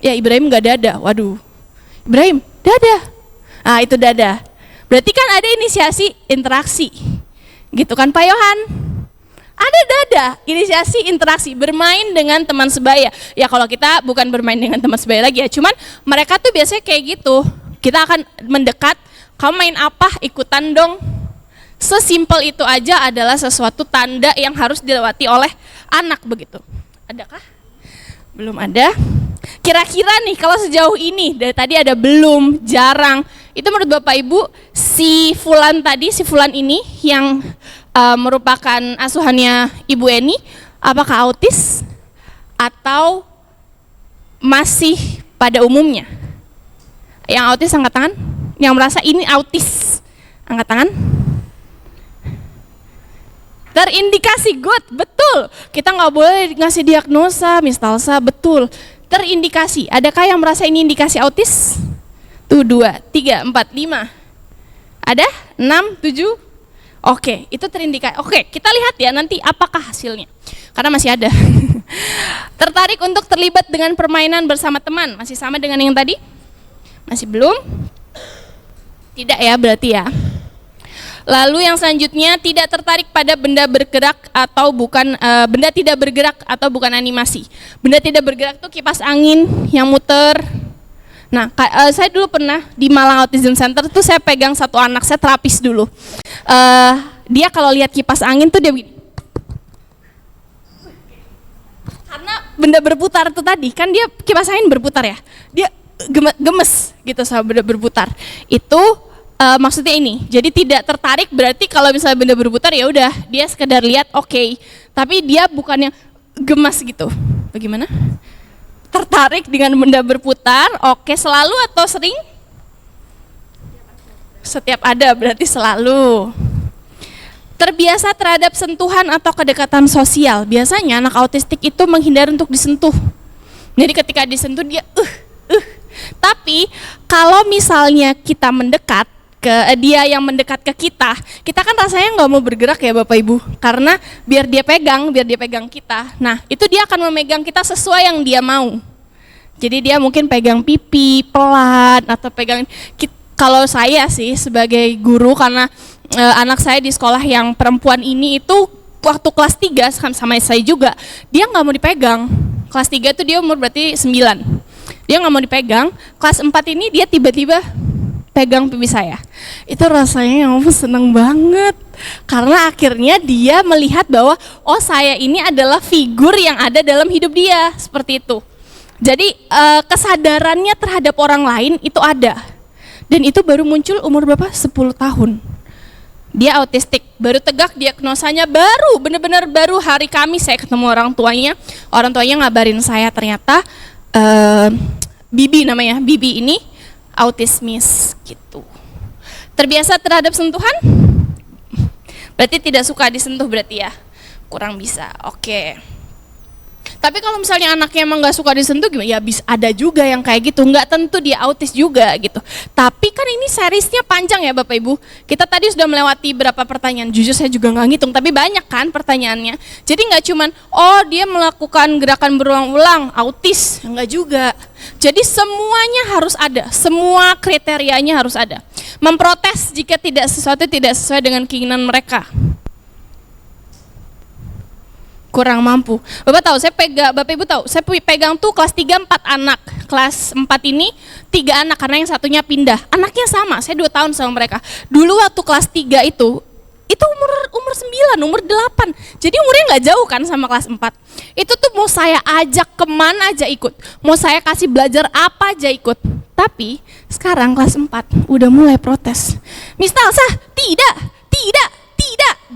Ya Ibrahim nggak dada. Waduh. Ibrahim, dada. Ah itu dada. Berarti kan ada inisiasi interaksi. Gitu kan Pak Yohan? Ada dada, inisiasi interaksi, bermain dengan teman sebaya. Ya kalau kita bukan bermain dengan teman sebaya lagi ya, cuman mereka tuh biasanya kayak gitu. Kita akan mendekat, kamu main apa, ikutan dong. Sesimpel itu aja adalah sesuatu tanda yang harus dilewati oleh anak begitu. Adakah? Belum ada. Kira-kira nih kalau sejauh ini, dari tadi ada belum, jarang. Itu menurut Bapak Ibu, si Fulan ini yang merupakan asuhannya Ibu Eni, apakah autis atau masih pada umumnya? Yang autis angkat tangan, yang merasa ini autis angkat tangan. Terindikasi, good, betul. Kita nggak boleh ngasih diagnosa, Miss Talsa, betul. Terindikasi, adakah yang merasa ini indikasi autis? Tuh 2, 3, 4, 5. Ada? 6, 7. Oke, itu terindikasi. Oke, kita lihat ya nanti apakah hasilnya. Karena masih ada. Tertarik untuk terlibat dengan permainan bersama teman? Masih sama dengan yang tadi? Masih belum? Tidak ya berarti ya. Lalu yang selanjutnya tidak tertarik pada benda bergerak atau bukan benda tidak bergerak atau bukan animasi. Benda tidak bergerak tuh kipas angin yang muter. Nah, saya dulu pernah di Malang Autism Center tuh saya pegang satu anak, saya terapis dulu. Dia kalau lihat kipas angin tuh dia begini. Karena benda berputar tuh tadi, kan dia kipas angin berputar ya. Dia gemes gitu sama benda berputar. Itu maksudnya ini. Jadi tidak tertarik berarti kalau misalnya benda berputar ya udah, dia sekedar lihat oke. Tapi dia bukannya gemas gitu. Bagaimana? Tertarik dengan benda berputar, oke, selalu atau sering? Setiap ada berarti selalu. Terbiasa terhadap sentuhan atau kedekatan sosial. Biasanya anak autistik itu menghindar untuk disentuh. Jadi ketika disentuh dia Tapi kalau misalnya kita mendekat ke dia yang mendekat ke kita kan rasanya nggak mau bergerak ya Bapak Ibu, karena biar dia pegang kita. Nah, itu dia akan memegang kita sesuai yang dia mau. Jadi dia mungkin pegang pipi pelan atau pegang. Kalau saya sih sebagai guru, karena anak saya di sekolah yang perempuan ini itu waktu kelas 3 sama saya juga, dia nggak mau dipegang. Kelas 3 itu dia umur berarti 9. Dia nggak mau dipegang. Kelas 4 ini dia tiba-tiba pegang pipi saya. Itu rasanya yang seneng banget. Karena akhirnya dia melihat bahwa oh saya ini adalah figur yang ada dalam hidup dia. Seperti itu. Jadi kesadarannya terhadap orang lain itu ada. Dan itu baru muncul umur berapa? 10 tahun. Dia autistik, baru tegak diagnosanya benar-benar baru hari Kamis saya ketemu orang tuanya ngabarin saya ternyata Bibi namanya, Bibi ini autismis gitu. Terbiasa terhadap sentuhan? Berarti tidak suka disentuh berarti ya, kurang bisa, oke. Tapi kalau misalnya anaknya emang nggak suka disentuh gimana? Ya bisa ada juga yang kayak gitu, nggak tentu dia autis juga gitu. Tapi kan ini seriesnya panjang ya Bapak Ibu. Kita tadi sudah melewati berapa pertanyaan, jujur saya juga nggak ngitung, tapi banyak kan pertanyaannya. Jadi nggak cuman, oh dia melakukan gerakan berulang-ulang, autis, nggak juga. Jadi semuanya harus ada, semua kriterianya harus ada. Memprotes jika sesuatu tidak sesuai dengan keinginan mereka. Kurang mampu. Bapak Ibu tahu, saya pegang tuh kelas 3 4 anak. Kelas 4 ini 3 anak karena yang satunya pindah. Anaknya sama, saya 2 tahun sama mereka. Dulu waktu kelas 3 itu umur 9, umur 8. Jadi umurnya nggak jauh kan sama kelas 4. Itu tuh mau saya ajak kemana aja ikut. Mau saya kasih belajar apa aja ikut. Tapi sekarang kelas 4 udah mulai protes. Miss Talsa, tidak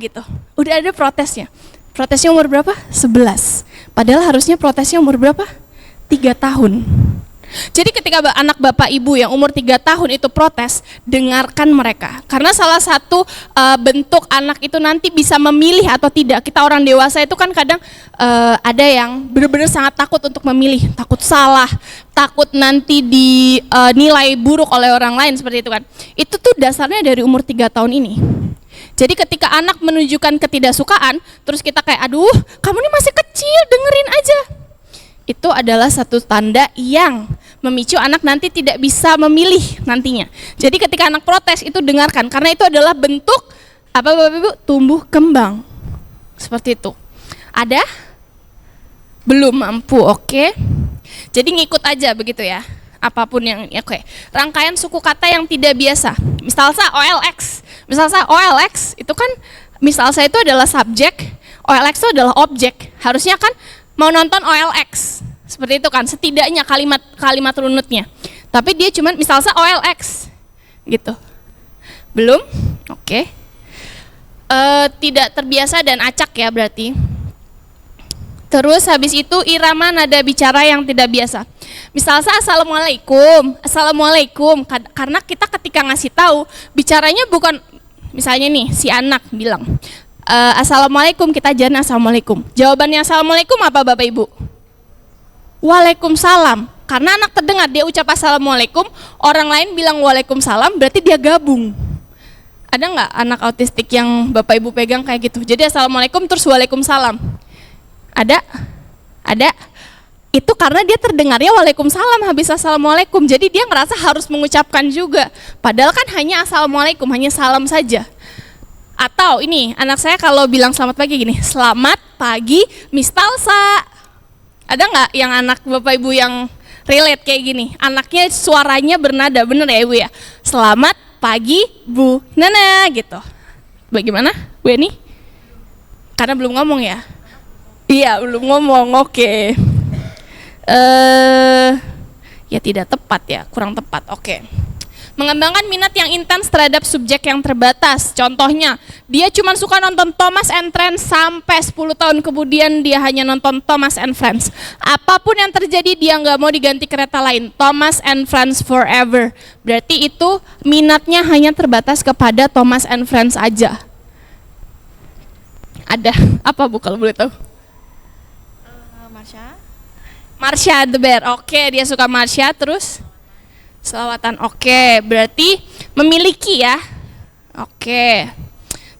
gitu. Udah ada protesnya. Protesnya umur berapa? 11. Padahal harusnya protesnya umur berapa? 3 tahun. Jadi ketika anak Bapak Ibu yang umur 3 tahun itu protes, dengarkan mereka. Karena salah satu bentuk anak itu nanti bisa memilih atau tidak. Kita orang dewasa itu kan kadang ada yang benar-benar sangat takut untuk memilih. Takut salah, takut nanti dinilai buruk oleh orang lain seperti itu kan. Itu tuh dasarnya dari umur 3 tahun ini. Jadi ketika anak menunjukkan ketidaksukaan, terus kita kayak, aduh kamu ini masih kecil, dengerin aja. Itu adalah satu tanda yang memicu anak nanti tidak bisa memilih nantinya. Jadi ketika anak protes itu dengarkan, karena itu adalah bentuk, apa Bapak Ibu? Tumbuh kembang. Seperti itu. Ada? Belum mampu, oke. Jadi ngikut aja begitu ya. Apapun yang, oke. Rangkaian suku kata yang tidak biasa. Misalnya OLX itu kan, misalnya itu adalah subjek, OLX itu adalah objek. Harusnya kan mau nonton OLX. Seperti itu kan, setidaknya kalimat runutnya. Tapi dia cuman misalnya OLX gitu. Belum? Oke. Tidak terbiasa dan acak ya berarti. Terus habis itu irama nada bicara yang tidak biasa. Misalnya assalamualaikum, karena kita ketika ngasih tahu bicaranya bukan, misalnya nih si anak bilang assalamualaikum, kita jangan assalamualaikum. Jawabannya assalamualaikum apa Bapak Ibu? Waalaikumsalam. Karena anak terdengar dia ucap assalamualaikum, orang lain bilang waalaikumsalam, berarti dia gabung. Ada nggak anak autistik yang Bapak Ibu pegang kayak gitu? Jadi assalamualaikum terus waalaikumsalam. Ada? Itu karena dia terdengarnya waalaikumsalam habis assalamualaikum. Jadi dia ngerasa harus mengucapkan juga. Padahal kan hanya assalamualaikum, hanya salam saja. Atau ini, anak saya kalau bilang selamat pagi gini, selamat pagi Miss Talsa. Ada nggak yang anak Bapak Ibu yang relate kayak gini? Anaknya suaranya bernada, bener ya Ibu ya? Selamat pagi Bu Nana gitu. Bagaimana Bu Eni? Karena belum ngomong ya? Iya, belum ngomong, oke. Ya tidak tepat ya, kurang tepat, oke. Mengembangkan minat yang intens terhadap subjek yang terbatas. Contohnya, dia cuma suka nonton Thomas and Friends sampai 10 tahun kemudian dia hanya nonton Thomas and Friends. Apapun yang terjadi dia nggak mau diganti kereta lain. Thomas and Friends forever. Berarti itu minatnya hanya terbatas kepada Thomas and Friends aja. Ada apa Bu kalau boleh tahu? Marsha the Bear. Oke, dia suka Marsha terus? Selawatan, oke, berarti memiliki ya. Oke.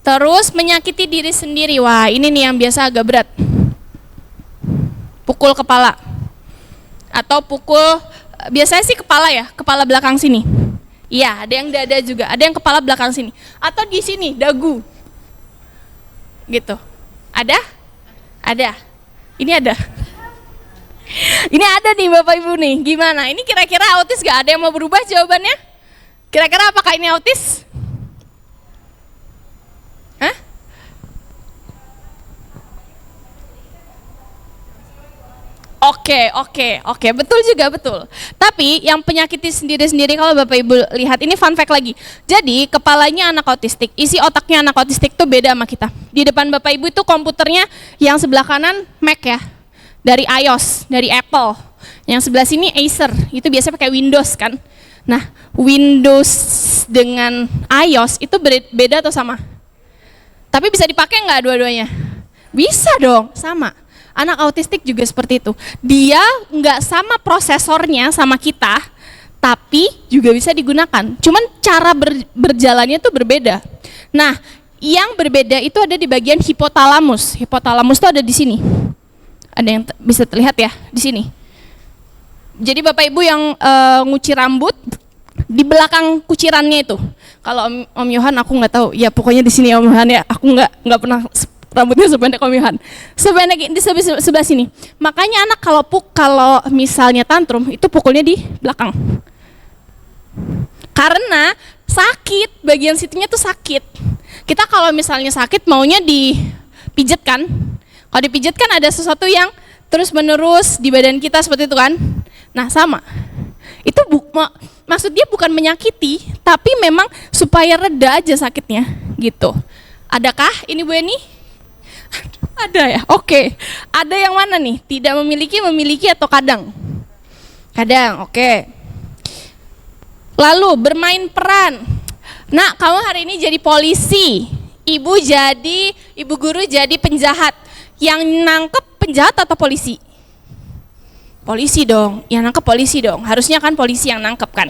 Terus menyakiti diri sendiri. Wah, ini nih yang biasa agak berat. Pukul kepala. Atau pukul, biasanya sih kepala ya, kepala belakang sini. Iya, ada yang dada juga, ada yang kepala belakang sini. Atau di sini, dagu. Gitu. Ada? Ada. Ini ada. Ini ada nih Bapak Ibu nih, gimana? Ini kira-kira autis gak? Ada yang mau berubah jawabannya? Kira-kira apakah ini autis? Hah? Oke, betul juga, betul. Tapi yang penyakiti sendiri-sendiri kalau Bapak Ibu lihat, ini fun fact lagi. Jadi kepalanya anak autistik, isi otaknya anak autistik tuh beda sama kita. Di depan Bapak Ibu itu komputernya yang sebelah kanan Mac ya, dari iOS, dari Apple. Yang sebelah sini Acer, itu biasanya pakai Windows kan. Nah, Windows dengan iOS itu beda atau sama? Tapi bisa dipakai nggak dua-duanya? Bisa dong, sama. Anak autistik juga seperti itu. Dia nggak sama prosesornya sama kita, tapi juga bisa digunakan. Cuman cara berjalannya tuh berbeda. Nah, yang berbeda itu ada di bagian hipotalamus. Hipotalamus tuh ada di sini. Ada yang bisa terlihat ya di sini. Jadi Bapak Ibu yang nguci rambut di belakang kucirannya itu. Kalau Om Yohan aku nggak tahu. Ya pokoknya di sini Om Yohan ya. Aku nggak pernah rambutnya sependek Om Yohan. Sependek di sebelah sini. Makanya anak kalau misalnya tantrum itu pukulnya di belakang. Karena sakit, bagian situnya tuh sakit. Kita kalau misalnya sakit maunya dipijet kan? Kalau dipijat kan ada sesuatu yang terus menerus di badan kita seperti itu kan. Nah sama, itu maksudnya bukan menyakiti, tapi memang supaya reda aja sakitnya gitu. Adakah ini Bu Eni? Ada ya, oke. Ada yang mana nih? Tidak memiliki atau kadang? Kadang, oke. Lalu bermain peran. Nah kamu hari ini jadi polisi, ibu guru jadi penjahat. Yang nangkep penjahat atau polisi? Polisi dong, yang nangkep polisi dong. Harusnya kan polisi yang nangkep kan.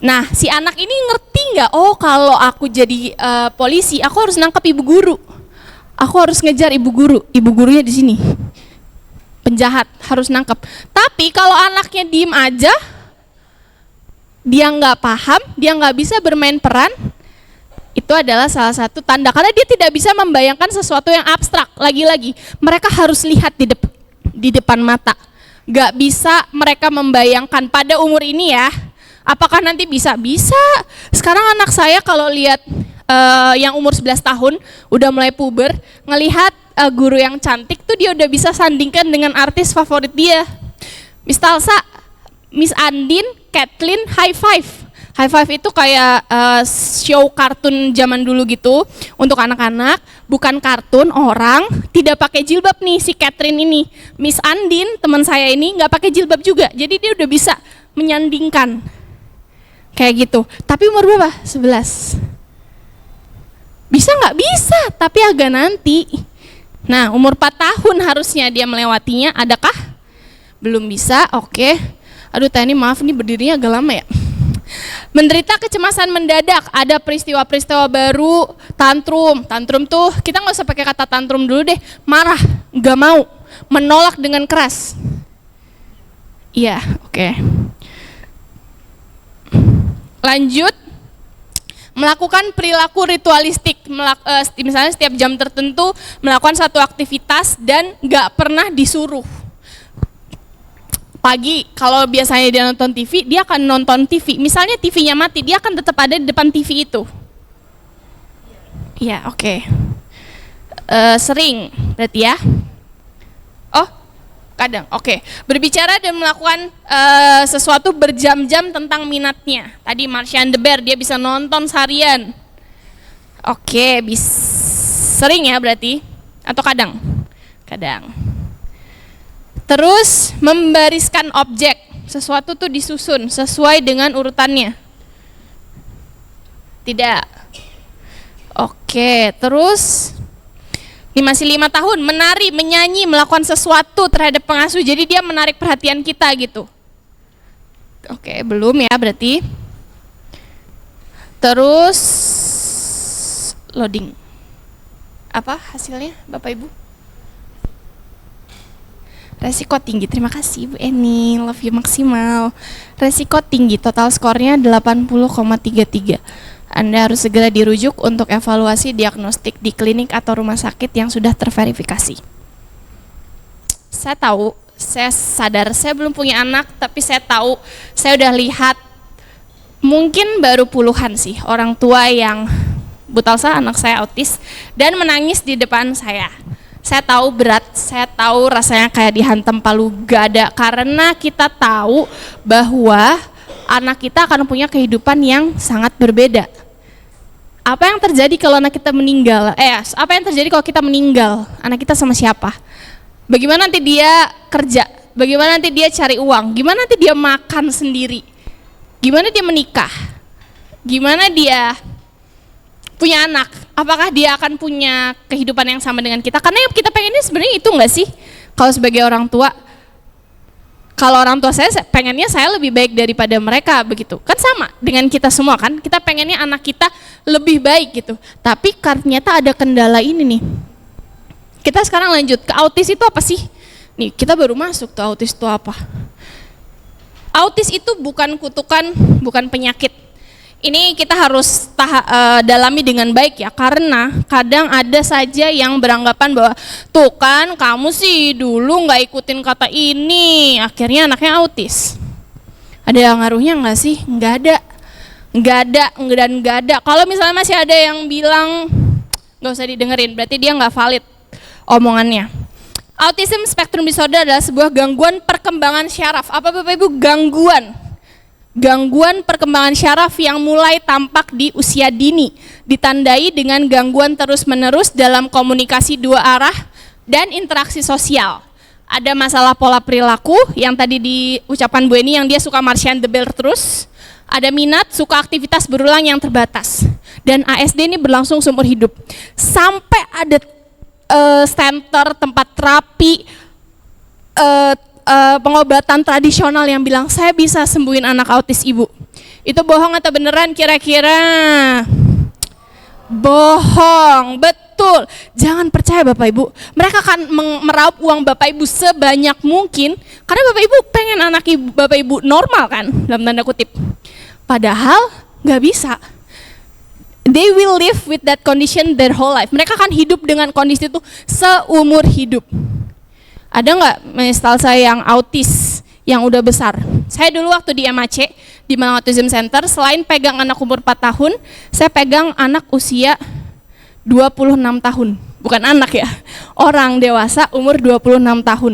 Nah, si anak ini ngerti nggak? Oh, kalau aku jadi polisi, aku harus nangkep ibu guru. Aku harus ngejar ibu guru. Ibu gurunya di sini. Penjahat harus nangkep. Tapi kalau anaknya diem aja, dia nggak paham, dia nggak bisa bermain peran. Itu adalah salah satu tanda, karena dia tidak bisa membayangkan sesuatu yang abstrak. Lagi-lagi, mereka harus lihat di depan mata. Gak bisa mereka membayangkan pada umur ini ya. Apakah nanti bisa? Bisa. Sekarang anak saya kalau lihat yang umur 11 tahun, udah mulai puber, ngelihat guru yang cantik tuh dia udah bisa sandingkan dengan artis favorit dia. Miss Talsa, Miss Andin, Kathleen, high five. High five itu kayak show kartun zaman dulu gitu untuk anak-anak, bukan kartun orang, tidak pakai jilbab nih si Catherine ini. Miss Andin, teman saya ini nggak pakai jilbab juga, jadi dia udah bisa menyandingkan kayak gitu. Tapi umur berapa? 11. Bisa nggak? Bisa, tapi agak nanti. Nah, umur 4 tahun harusnya dia melewatinya, adakah? Belum bisa, oke. Aduh Tani maaf nih berdirinya agak lama ya. Menderita kecemasan mendadak, ada peristiwa-peristiwa baru, tantrum tuh kita nggak usah pakai kata tantrum dulu deh, marah, nggak mau, menolak dengan keras. Iya, oke. Lanjut, Melakukan perilaku ritualistik, misalnya setiap jam tertentu melakukan satu aktivitas dan nggak pernah disuruh. Pagi, kalau biasanya dia nonton TV, dia akan nonton TV. Misalnya TV-nya mati, dia akan tetap ada di depan TV itu. Iya, oke. Sering, berarti ya? Oh, kadang, oke. Berbicara dan melakukan sesuatu berjam-jam tentang minatnya. Tadi Martian the Bear, dia bisa nonton seharian. Oke, sering ya berarti? Atau kadang? Kadang. Terus membariskan objek. Sesuatu tuh disusun sesuai dengan urutannya. Tidak. Oke, terus masih 5 tahun, menari, menyanyi, melakukan sesuatu terhadap pengasuh. Jadi dia menarik perhatian kita gitu. Oke, belum ya berarti. Terus loading. Apa hasilnya Bapak Ibu? Resiko tinggi, terima kasih Bu Eni, love you maksimal. Resiko tinggi, total skornya 80,33. Anda harus segera dirujuk untuk evaluasi diagnostik di klinik atau rumah sakit yang sudah terverifikasi. Saya tahu, saya sadar, saya belum punya anak, tapi saya tahu, saya udah lihat, mungkin baru puluhan sih orang tua yang, Bu Talsa anak saya autis, dan menangis di depan saya. Saya tahu berat, saya tahu rasanya kayak dihantam palu gada, karena kita tahu bahwa anak kita akan punya kehidupan yang sangat berbeda. Apa yang terjadi kalau anak kita meninggal? Apa yang terjadi kalau kita meninggal? Anak kita sama siapa? Bagaimana nanti dia kerja? Bagaimana nanti dia cari uang? Gimana nanti dia makan sendiri? Gimana dia menikah? Gimana dia punya anak? Apakah dia akan punya kehidupan yang sama dengan kita? Karena yang kita pengennya sebenarnya itu enggak sih? Kalau sebagai orang tua, kalau orang tua saya pengennya saya lebih baik daripada mereka begitu. Kan sama dengan kita semua kan, kita pengennya anak kita lebih baik gitu. Tapi ternyata ada kendala ini nih. Kita sekarang lanjut ke autis itu apa sih? Nih, kita baru masuk tuh autis itu apa? Autis itu bukan kutukan, bukan penyakit. Ini kita harus dalami dengan baik ya, karena kadang ada saja yang beranggapan bahwa tuh kan kamu sih dulu nggak ikutin kata ini, akhirnya anaknya autis. Ada yang ngaruhnya nggak sih? Nggak ada. Kalau misalnya masih ada yang bilang nggak usah didengerin, berarti dia nggak valid omongannya. Autism spectrum disorder adalah sebuah gangguan perkembangan syaraf. Apa Bapak Ibu gangguan? Gangguan perkembangan syaraf yang mulai tampak di usia dini, ditandai dengan gangguan terus-menerus dalam komunikasi dua arah dan interaksi sosial. Ada masalah pola perilaku yang tadi di ucapan Bu Eni yang dia suka Martian the Bear terus. Ada minat, suka aktivitas berulang yang terbatas. Dan ASD ini berlangsung seumur hidup. Sampai ada center, tempat terapi, pengobatan tradisional yang bilang saya bisa sembuhin anak autis ibu. Itu bohong atau beneran kira-kira? Bohong, betul. Jangan percaya Bapak Ibu. Mereka akan meraup uang Bapak Ibu sebanyak mungkin karena Bapak Ibu pengen anak Bapak Ibu normal kan, dalam tanda kutip. Padahal nggak bisa. They will live with that condition their whole life. Mereka akan hidup dengan kondisi itu seumur hidup. Ada nggak misal saya yang autis yang udah besar? Saya dulu waktu di MAC, di Malang Autism Center, selain pegang anak umur 4 tahun, saya pegang anak usia 26 tahun. Bukan anak ya, orang dewasa umur 26 tahun.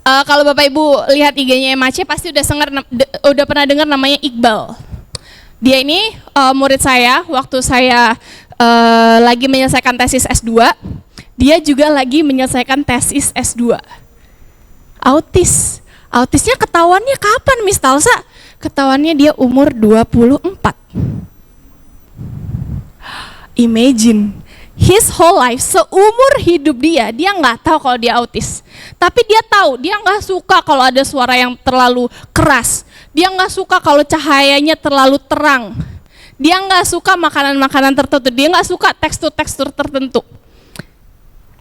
Kalau Bapak Ibu lihat IG-nya MAC pasti udah pernah dengar namanya Iqbal. Dia ini murid saya waktu saya lagi menyelesaikan tesis S2. Dia juga lagi menyelesaikan tesis S2. Autis. Autisnya ketahuannya kapan, Miss Talsa? Ketahuannya dia umur 24. Imagine, his whole life, seumur hidup dia nggak tahu kalau dia autis. Tapi dia tahu, dia nggak suka kalau ada suara yang terlalu keras. Dia nggak suka kalau cahayanya terlalu terang. Dia nggak suka makanan-makanan tertentu. Dia nggak suka tekstur-tekstur tertentu.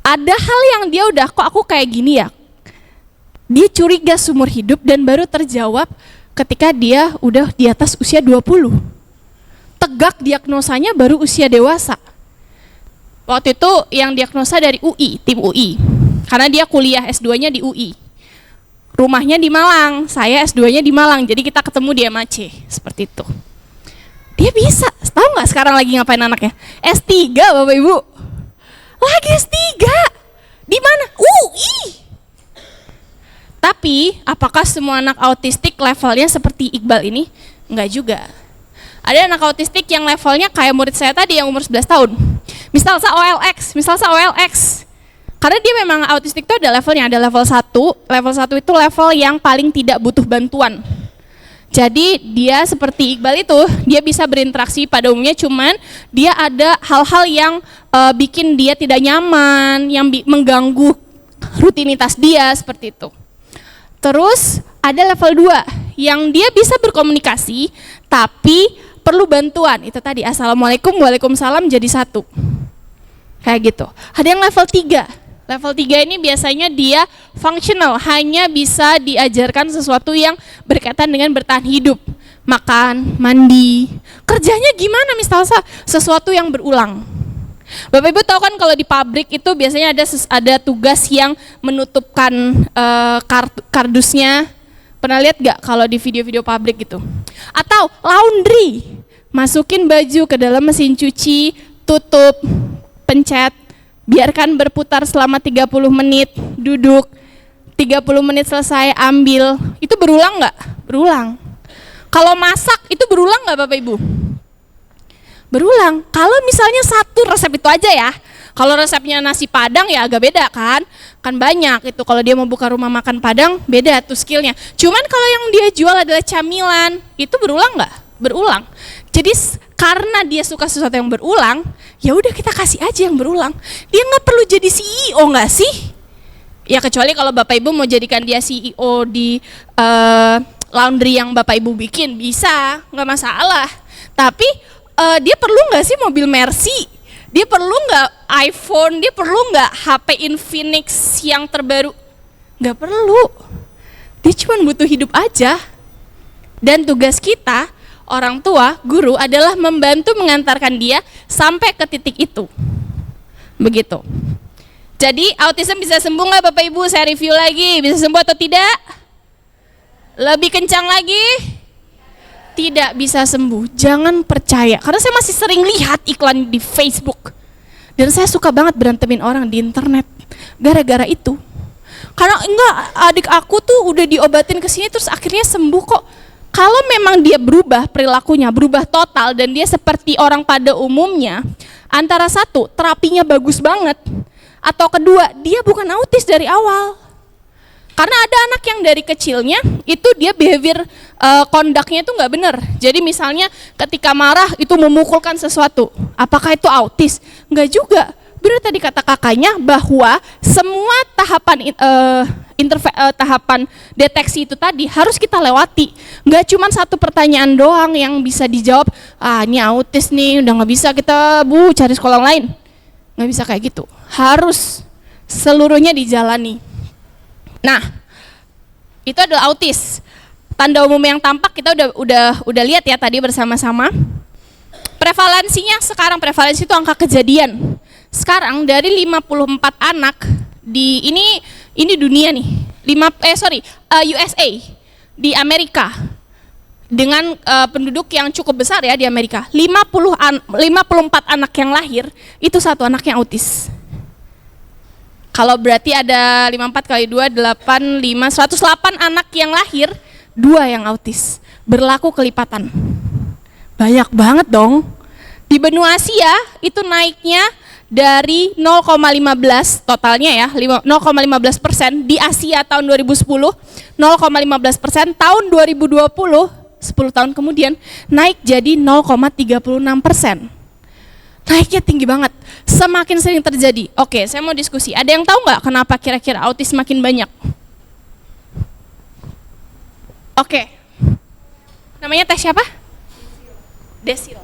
Ada hal yang dia udah, kok aku kayak gini ya? Dia curiga seumur hidup dan baru terjawab ketika dia udah di atas usia 20. tegak diagnosanya baru usia dewasa. Waktu itu yang diagnosa dari UI, tim UI. Karena dia kuliah S2-nya di UI. Rumahnya di Malang, saya S2-nya di Malang, jadi kita ketemu di MAC, seperti itu. Dia bisa, tahu nggak sekarang lagi ngapain anaknya? S3 Bapak Ibu. Lagi S3. Di mana? UI. Tapi, apakah semua anak autistik levelnya seperti Iqbal ini? Enggak juga. Ada anak autistik yang levelnya kayak murid saya tadi yang umur 11 tahun. Misal OLX. Karena dia memang autistik itu ada levelnya, ada level 1. Level 1 itu level yang paling tidak butuh bantuan. Jadi dia seperti Iqbal itu, dia bisa berinteraksi pada umumnya, cuman dia ada hal-hal yang bikin dia tidak nyaman, yang mengganggu rutinitas dia, seperti itu. Terus ada level 2, yang dia bisa berkomunikasi, tapi perlu bantuan. Itu tadi, Assalamualaikum, Waalaikumsalam jadi satu. Kayak gitu. Ada yang level 3. Level 3 ini biasanya dia functional, hanya bisa diajarkan sesuatu yang berkaitan dengan bertahan hidup. Makan, mandi, kerjanya gimana misalnya sesuatu yang berulang. Bapak Ibu tahu kan kalau di pabrik itu biasanya ada tugas yang menutupkan kardusnya. Pernah lihat gak kalau di video-video pabrik gitu? Atau laundry, masukin baju ke dalam mesin cuci, tutup, pencet, biarkan berputar selama 30 menit, duduk, 30 menit selesai, ambil. Itu berulang nggak? Berulang. Kalau masak itu berulang nggak Bapak Ibu? Berulang. Kalau misalnya satu resep itu aja ya, kalau resepnya nasi Padang ya agak beda kan? Kan banyak itu, kalau dia mau buka rumah makan Padang, beda tuh skillnya. Cuman kalau yang dia jual adalah camilan, itu berulang nggak? Berulang. Jadi karena dia suka sesuatu yang berulang, ya udah kita kasih aja yang berulang. Dia nggak perlu jadi CEO nggak sih? Ya kecuali kalau Bapak Ibu mau jadikan dia CEO di laundry yang Bapak Ibu bikin, bisa, nggak masalah. Tapi dia perlu nggak sih mobil Mercy? Dia perlu nggak iPhone? Dia perlu nggak HP Infinix yang terbaru? Nggak perlu. Dia cuma butuh hidup aja. Dan tugas kita, orang tua, guru adalah membantu mengantarkan dia sampai ke titik itu. Begitu. Jadi autism bisa sembuh nggak Bapak Ibu? Saya review lagi, bisa sembuh atau tidak? Lebih kencang lagi? Tidak bisa sembuh. Jangan percaya, karena saya masih sering lihat iklan di Facebook. Dan saya suka banget berantemin orang di internet gara-gara itu. Karena enggak, adik aku tuh udah diobatin ke sini terus akhirnya sembuh kok. Kalau memang dia berubah perilakunya, berubah total dan dia seperti orang pada umumnya, antara satu, terapinya bagus banget, atau kedua, dia bukan autis dari awal. Karena ada anak yang dari kecilnya itu dia behavior conduct-nya itu nggak benar. Jadi misalnya ketika marah itu memukulkan sesuatu, apakah itu autis? Nggak juga. Benar tadi kata kakaknya bahwa semua tahapan deteksi itu tadi harus kita lewati. Nggak cuma satu pertanyaan doang yang bisa dijawab, ini autis nih, udah nggak bisa kita cari sekolah lain. Nggak bisa kayak gitu. Harus seluruhnya dijalani. Nah, itu adalah autis. Tanda umum yang tampak kita udah lihat ya tadi bersama-sama. Prevalensinya sekarang, prevalensi itu angka kejadian. Sekarang dari 54 anak di ini dunia nih. USA di Amerika. Dengan penduduk yang cukup besar ya di Amerika. 54 anak yang lahir itu satu anak yang autis. Kalau berarti ada 54 kali 2, 8, 5, 108 anak yang lahir, 2 yang autis. Berlaku kelipatan. Banyak banget dong. Di benua Asia itu naiknya dari 0,15 totalnya ya, 0,15% di Asia tahun 2010, 0,15% tahun 2020, 10 tahun kemudian naik jadi 0,36%. Naiknya tinggi banget, semakin sering terjadi. Oke, saya mau diskusi. Ada yang tahu nggak kenapa kira-kira autis makin banyak? Oke, namanya tes siapa? Desil.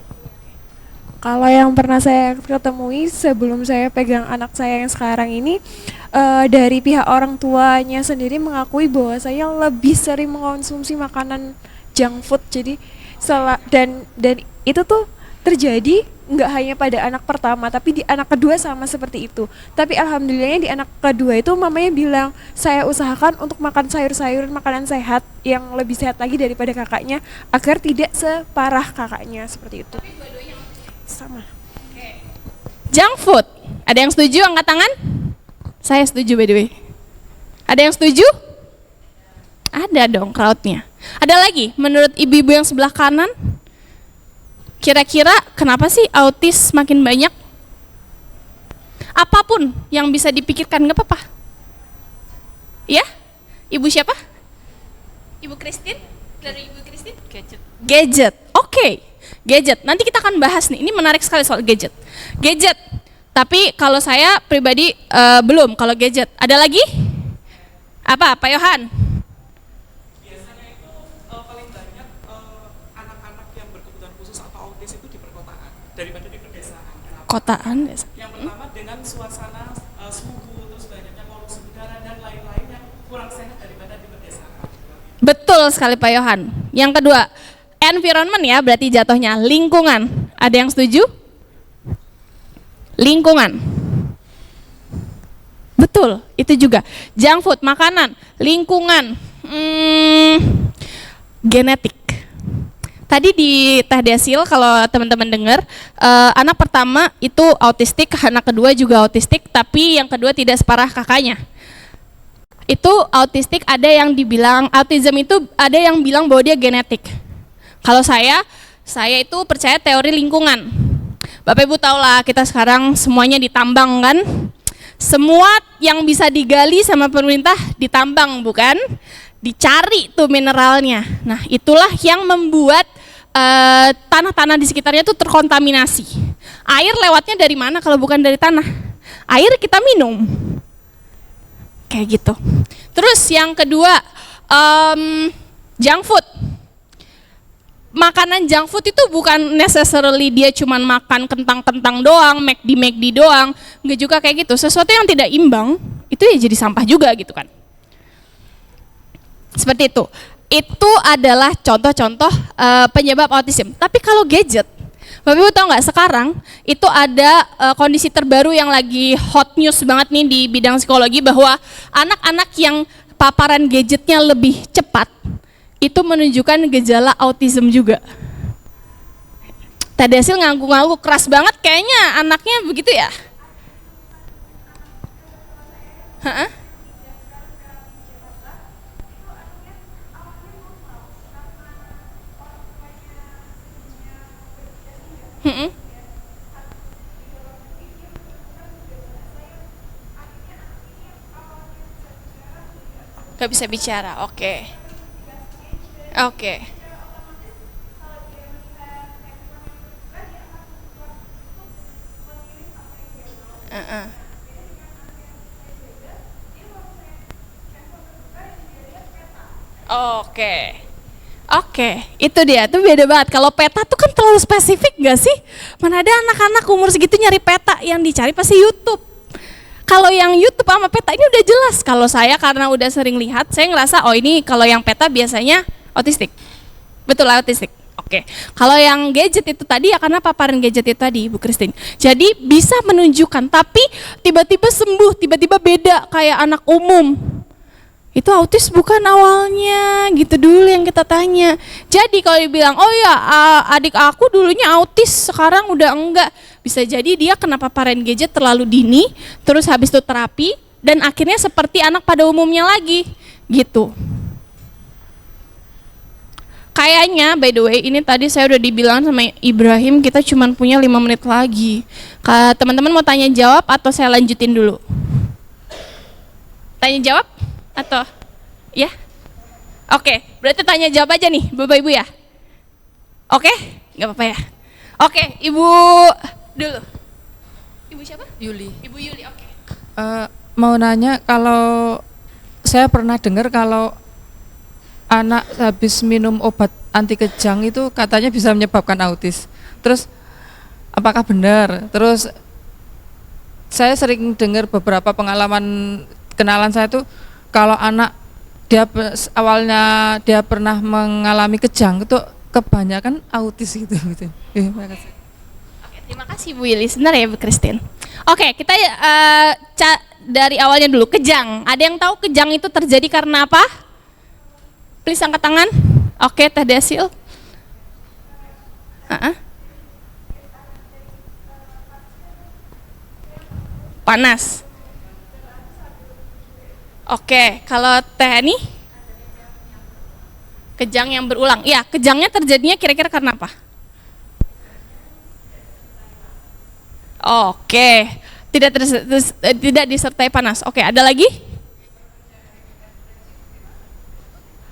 Kalau yang pernah saya ketemui sebelum saya pegang anak saya yang sekarang ini, dari pihak orang tuanya sendiri mengakui bahwa saya lebih sering mengkonsumsi makanan junk food. Jadi dan itu tuh terjadi nggak hanya pada anak pertama, tapi di anak kedua sama seperti itu. Tapi alhamdulillahnya di anak kedua itu mamanya bilang, saya usahakan untuk makan sayur-sayuran, makanan sehat yang lebih sehat lagi daripada kakaknya, agar tidak separah kakaknya seperti itu. Sama. Junk food. Ada yang setuju angkat tangan? Saya setuju by the way. Ada yang setuju? Ada dong crowdnya. Ada lagi menurut ibu-ibu yang sebelah kanan? Kira-kira kenapa sih autis makin banyak? Apapun yang bisa dipikirkan nggak apa-apa. Ya? Ibu siapa? Ibu Christine? Dari Ibu Christine? Gadget. Gadget. Oke. Gadget. Nanti kita akan bahas nih. Ini menarik sekali soal gadget. Gadget. Tapi kalau saya pribadi belum kalau gadget. Ada lagi? Apa? Pak Yohan? Daripada di pedesaan. Kotaan. Yang pertama dengan suasana suhu, terus banyaknya polusi udara dan lain-lain yang kurang sehat daripada di pedesaan. Betul sekali Pak Yohan. Yang kedua, environment ya, berarti jatuhnya lingkungan. Ada yang setuju? Lingkungan. Betul, itu juga. Junk food, makanan, lingkungan, genetik. Tadi di Teh Desil kalau teman-teman dengar, anak pertama itu autistik, anak kedua juga autistik, tapi yang kedua tidak separah kakaknya. Itu autistik, ada yang dibilang autism itu ada yang bilang bahwa dia genetik. Kalau saya itu percaya teori lingkungan. Bapak Ibu tahu lah, kita sekarang semuanya ditambang kan? Semua yang bisa digali sama pemerintah ditambang, bukan? Dicari tuh mineralnya. Nah, itulah yang membuat tanah-tanah di sekitarnya tuh terkontaminasi. Air lewatnya dari mana kalau bukan dari tanah? Air kita minum. Kayak gitu. Terus yang kedua, junk food. Makanan junk food itu bukan necessarily dia cuman makan kentang-kentang doang, McD doang, enggak juga kayak gitu. Sesuatu yang tidak imbang itu ya jadi sampah juga gitu kan. Seperti itu. Itu adalah contoh-contoh penyebab autism. Tapi kalau gadget, Bapak Ibu tahu nggak sekarang itu ada kondisi terbaru yang lagi hot news banget nih di bidang psikologi, bahwa anak-anak yang paparan gadgetnya lebih cepat itu menunjukkan gejala autism juga. Tadi hasil ngangguk-ngangguk keras banget, kayaknya anaknya begitu ya? Hah? Gak bisa bicara, oke. Oke. Oke. Oke, itu dia, itu beda banget. Kalau peta tuh kan terlalu spesifik gak sih? Mana ada anak-anak umur segitu nyari peta, yang dicari pasti YouTube. Kalau yang YouTube sama peta ini udah jelas. Kalau saya karena udah sering lihat, saya ngerasa oh ini kalau yang peta biasanya autistik. Betul autistik. Oke. Kalau yang gadget itu tadi ya karena paparan gadget itu tadi, Bu Christine. Jadi bisa menunjukkan, tapi tiba-tiba sembuh, tiba-tiba beda kayak anak umum. Itu autis bukan awalnya, gitu dulu yang kita tanya. Jadi kalau dibilang, oh ya adik aku dulunya autis, sekarang udah enggak. Bisa jadi dia kena paparan gadget terlalu dini, terus habis itu terapi, dan akhirnya seperti anak pada umumnya lagi, gitu. Kayaknya, by the way, ini tadi saya udah dibilang sama Ibrahim, kita cuma punya 5 menit lagi. Teman-teman mau tanya jawab atau saya lanjutin dulu? Tanya jawab? Atau ya? Oke, berarti tanya jawab aja nih Bapak Ibu ya. Oke? Nggak apa-apa ya. Oke, Ibu dulu. Ibu siapa? Yuli. Ibu Yuli, oke. Mau nanya, kalau saya pernah dengar kalau anak habis minum obat anti kejang itu katanya bisa menyebabkan autis. Terus apakah benar? Terus saya sering dengar beberapa pengalaman kenalan saya tuh, kalau anak dia awalnya dia pernah mengalami kejang itu kebanyakan autis gitu. Terima kasih. Terima kasih Bu Yuli, sebentar ya Bu Christine. Oke, kita dari awalnya dulu. Kejang, ada yang tahu kejang itu terjadi karena apa? Please angkat tangan. Oke, Teh Desil. Panas. Oke, kalau Teh ini? Kejang yang berulang. Ya, kejangnya terjadinya kira-kira karena apa? Oke, tidak disertai panas. Oke, ada lagi?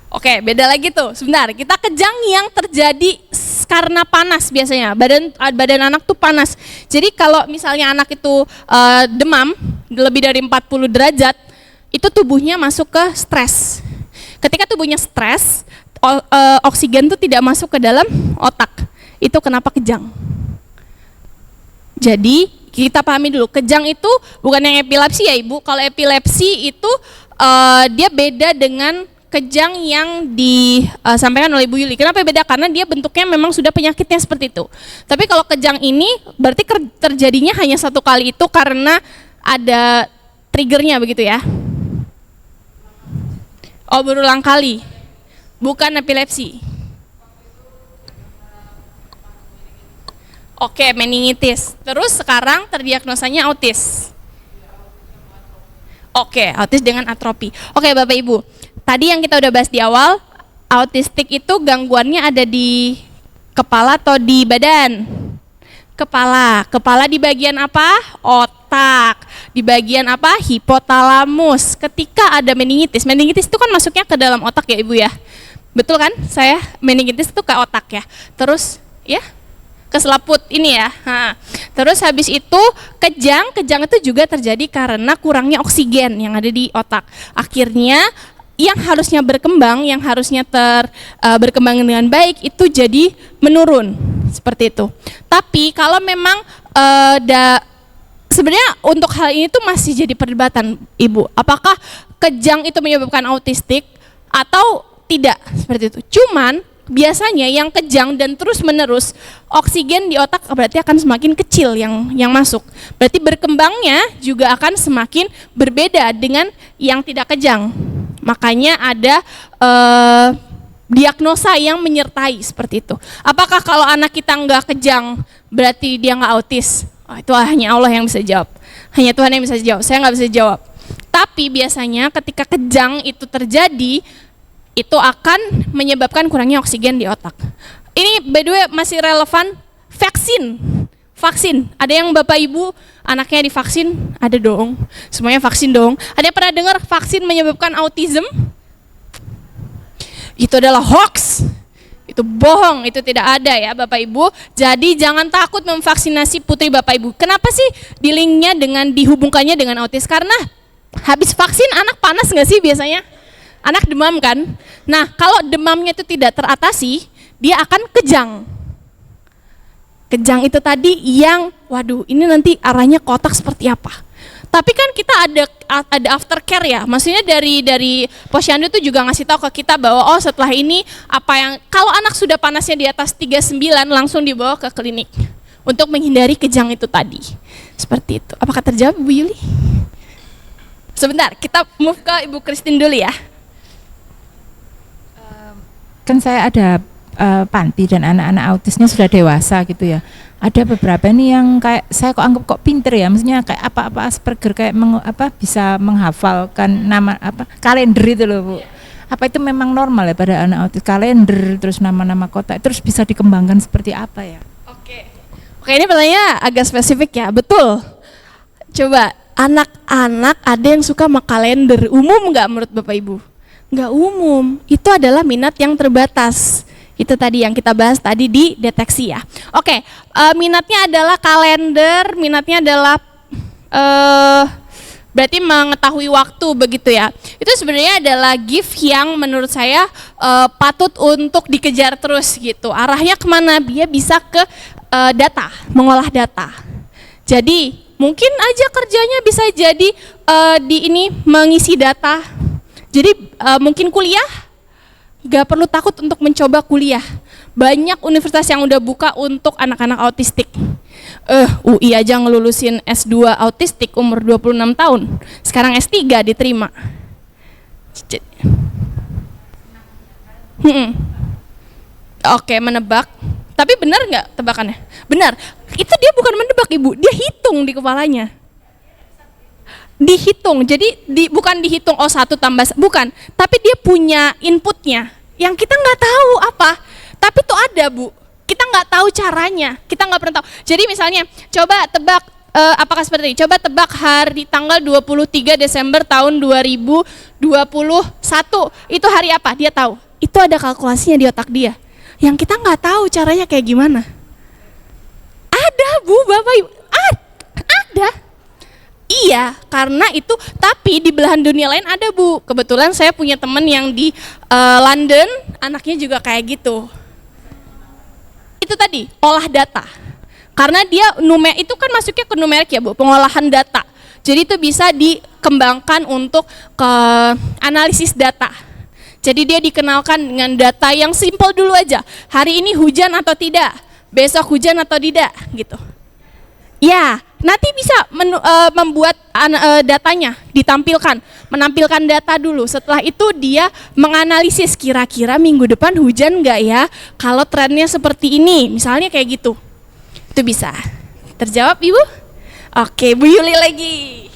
Oke, beda lagi tuh. Sebentar, kita kejang yang terjadi karena panas biasanya. Badan anak tuh panas. Jadi kalau misalnya anak itu demam lebih dari 40 derajat, itu tubuhnya masuk ke stres. Ketika tubuhnya stres, oksigen tuh tidak masuk ke dalam otak. Itu kenapa kejang. Jadi kita pahami dulu, kejang itu bukan yang epilepsi ya Ibu. Kalau epilepsi itu dia beda dengan kejang yang disampaikan oleh Bu Yuli. Kenapa beda? Karena dia bentuknya memang sudah penyakitnya seperti itu. Tapi kalau kejang ini berarti terjadinya hanya satu kali itu karena ada triggernya begitu ya. Oh, berulang kali. Bukan epilepsi. Oke, meningitis. Terus sekarang terdiagnosanya autis. Oke, autis dengan atrofi. Oke, Bapak Ibu. Tadi yang kita udah bahas di awal, autistik itu gangguannya ada di kepala atau di badan? Kepala. Kepala di bagian apa? Otak. Di bagian apa? Hipotalamus. Ketika ada meningitis itu kan masuknya ke dalam otak ya Ibu ya. Betul kan? Saya meningitis itu ke otak ya. Terus ya? Ke selaput ini ya. Terus habis itu kejang itu juga terjadi karena kurangnya oksigen yang ada di otak. Akhirnya yang harusnya berkembang, yang harusnya berkembang dengan baik itu jadi menurun seperti itu. Tapi kalau memang sebenarnya untuk hal ini tuh masih jadi perdebatan Ibu. Apakah kejang itu menyebabkan autistik atau tidak seperti itu. Cuman biasanya yang kejang dan terus menerus oksigen di otak berarti akan semakin kecil yang masuk. Berarti berkembangnya juga akan semakin berbeda dengan yang tidak kejang. Makanya ada diagnosa yang menyertai seperti itu. Apakah kalau anak kita nggak kejang berarti dia nggak autis? Oh, itu hanya Allah yang bisa jawab. Hanya Tuhan yang bisa jawab. Saya nggak bisa jawab. Tapi biasanya ketika kejang itu terjadi, itu akan menyebabkan kurangnya oksigen di otak. Ini by the way masih relevan vaksin. Ada yang Bapak Ibu anaknya divaksin? Ada dong. Semuanya vaksin dong. Ada yang pernah dengar vaksin menyebabkan autism? Itu adalah hoax. Itu bohong, itu tidak ada ya Bapak Ibu. Jadi jangan takut memvaksinasi putri Bapak Ibu. Kenapa sih dihubungkannya dengan autis? Karena habis vaksin anak panas nggak sih biasanya? Anak demam kan? Nah, kalau demamnya itu tidak teratasi, dia akan kejang. Kejang itu tadi yang, waduh, ini nanti arahnya ke otak seperti apa? Tapi kan kita ada aftercare ya, maksudnya dari Posyandu itu juga ngasih tahu ke kita bahwa oh setelah ini kalau anak sudah panasnya di atas 39 langsung dibawa ke klinik untuk menghindari kejang itu tadi. Seperti itu. Apakah terjawab Bu Yuli? Sebentar, kita move ke Ibu Christine dulu ya. Kan saya ada panti dan anak-anak autisnya sudah dewasa gitu ya. Ada beberapa nih yang kayak saya kok anggap kok pinter ya, maksudnya kayak apa-apa Asperger kayak bisa menghafalkan nama kalender itu loh Bu. Apa itu memang normal ya pada anak autis, kalender terus nama-nama kota terus bisa dikembangkan seperti apa ya? Oke, ini pertanyaannya agak spesifik ya, betul. Coba anak-anak ada yang suka sama kalender, umum nggak menurut Bapak Ibu? Nggak umum, itu adalah minat yang terbatas. Itu tadi yang kita bahas tadi di deteksi ya. Oke, minatnya adalah kalender, minatnya adalah berarti mengetahui waktu begitu ya. Itu sebenarnya adalah gift yang menurut saya patut untuk dikejar terus gitu. Arahnya kemana? Dia bisa ke data, mengolah data. Jadi mungkin aja kerjanya bisa jadi mengisi data. Jadi mungkin kuliah, gak perlu takut untuk mencoba kuliah. Banyak universitas yang udah buka untuk anak-anak autistik. UI aja ngelulusin S2 autistik umur 26 tahun. Sekarang S3 diterima. Oke, menebak. Tapi benar nggak tebakannya? Benar. Itu dia bukan menebak, Ibu. Dia hitung di kepalanya. Dihitung. Jadi bukan dihitung bukan. Tapi dia punya inputnya yang kita nggak tahu apa. Tapi itu ada, Bu. Kita nggak tahu caranya. Kita nggak pernah tahu. Jadi misalnya, coba tebak apakah seperti ini? Coba tebak hari tanggal 23 Desember tahun 2021. Itu hari apa? Dia tahu. Itu ada kalkulasinya di otak dia. Yang kita nggak tahu caranya kayak gimana. Ada, Bu, Bapak, Ibu. Ada. Iya, karena itu, tapi di belahan dunia lain ada, Bu. Kebetulan saya punya teman yang di London, anaknya juga kayak gitu. Itu tadi, olah data. Karena dia itu kan masuknya ke numerik ya, Bu, pengolahan data. Jadi itu bisa dikembangkan untuk ke analisis data. Jadi dia dikenalkan dengan data yang simpel dulu aja. Hari ini hujan atau tidak, besok hujan atau tidak, gitu. Ya, nanti bisa membuat datanya, menampilkan data dulu. Setelah itu dia menganalisis kira-kira minggu depan hujan nggak ya, kalau trennya seperti ini, misalnya kayak gitu. Itu bisa. Terjawab, Ibu? Oke, Bu Yuli lagi.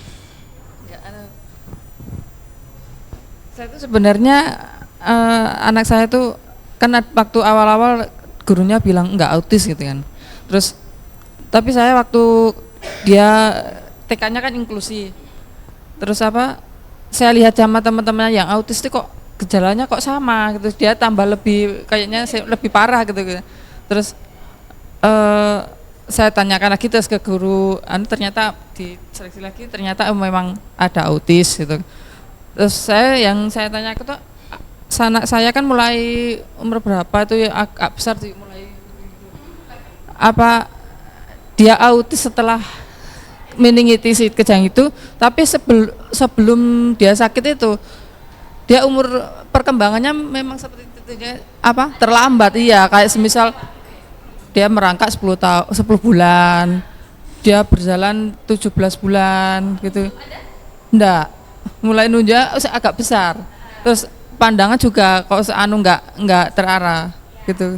Saya itu sebenarnya anak saya tuh kan waktu awal-awal gurunya bilang enggak autis gitu kan. Terus tapi saya waktu dia TK-nya kan inklusi. Terus saya lihat sama teman-teman yang autis itu kok gejalanya kok sama gitu. Dia tambah kayaknya lebih parah gitu. Terus saya tanyakan lagi terus ke guru, ternyata diseleksi lagi ternyata memang ada autis gitu. Terus yang saya tanyakan tuh, anak saya kan mulai umur berapa itu ya, agak besar tuh mulai apa dia autis setelah meningitis kejang itu, tapi sebelum dia sakit itu dia umur perkembangannya memang seperti itu terlambat. Iya, kayak semisal dia merangkak 10 bulan, dia berjalan 17 bulan gitu. Enggak, mulai nunjuk agak besar. Terus pandangan juga kok enggak terarah gitu.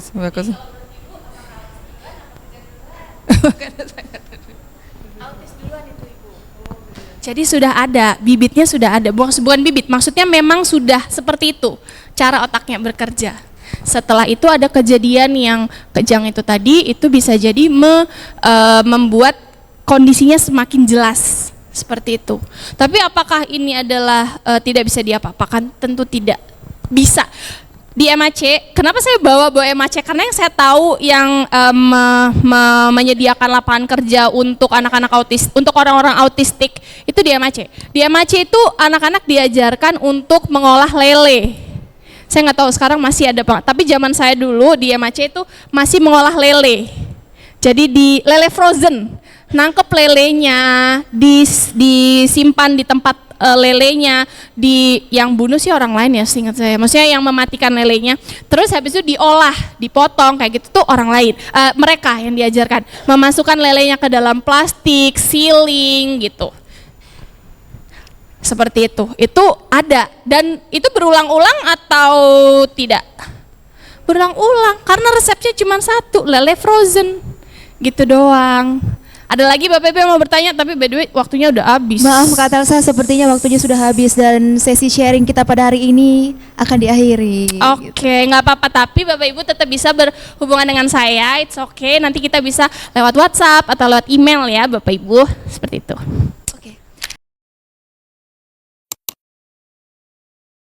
Jadi sudah ada, bibitnya sudah ada, bukan bibit, maksudnya memang sudah seperti itu cara otaknya bekerja. Setelah itu ada kejadian yang kejang itu tadi, itu bisa jadi membuat kondisinya semakin jelas seperti itu. Tapi apakah ini adalah tidak bisa diapa-apakan? Tentu tidak bisa. Di MAC, kenapa saya bawa MAC? Karena yang saya tahu yang menyediakan lapangan kerja untuk anak-anak autis, untuk orang-orang autistik itu di MAC. Di MAC itu anak-anak diajarkan untuk mengolah lele. Saya nggak tahu sekarang masih ada apa, tapi zaman saya dulu di MAC itu masih mengolah lele. Jadi di lele frozen, nangkep lelenya, disimpan di tempat lelenya, yang bunuh sih orang lain ya, seingat saya. Maksudnya yang mematikan lelenya, terus habis itu diolah, dipotong kayak gitu tuh orang lain. Mereka yang diajarkan memasukkan lelenya ke dalam plastik, sealing gitu. Seperti itu ada, dan itu berulang-ulang atau tidak? Berulang-ulang, karena resepnya cuma satu, lele frozen, gitu doang. Ada lagi Bapak Ibu yang mau bertanya, tapi by the way waktunya udah habis. Maaf Kak Talsa, sepertinya waktunya sudah habis dan sesi sharing kita pada hari ini akan diakhiri. Oke, nggak apa-apa, tapi Bapak Ibu tetap bisa berhubungan dengan saya, it's okay. Nanti kita bisa lewat WhatsApp atau lewat email ya Bapak Ibu, seperti itu.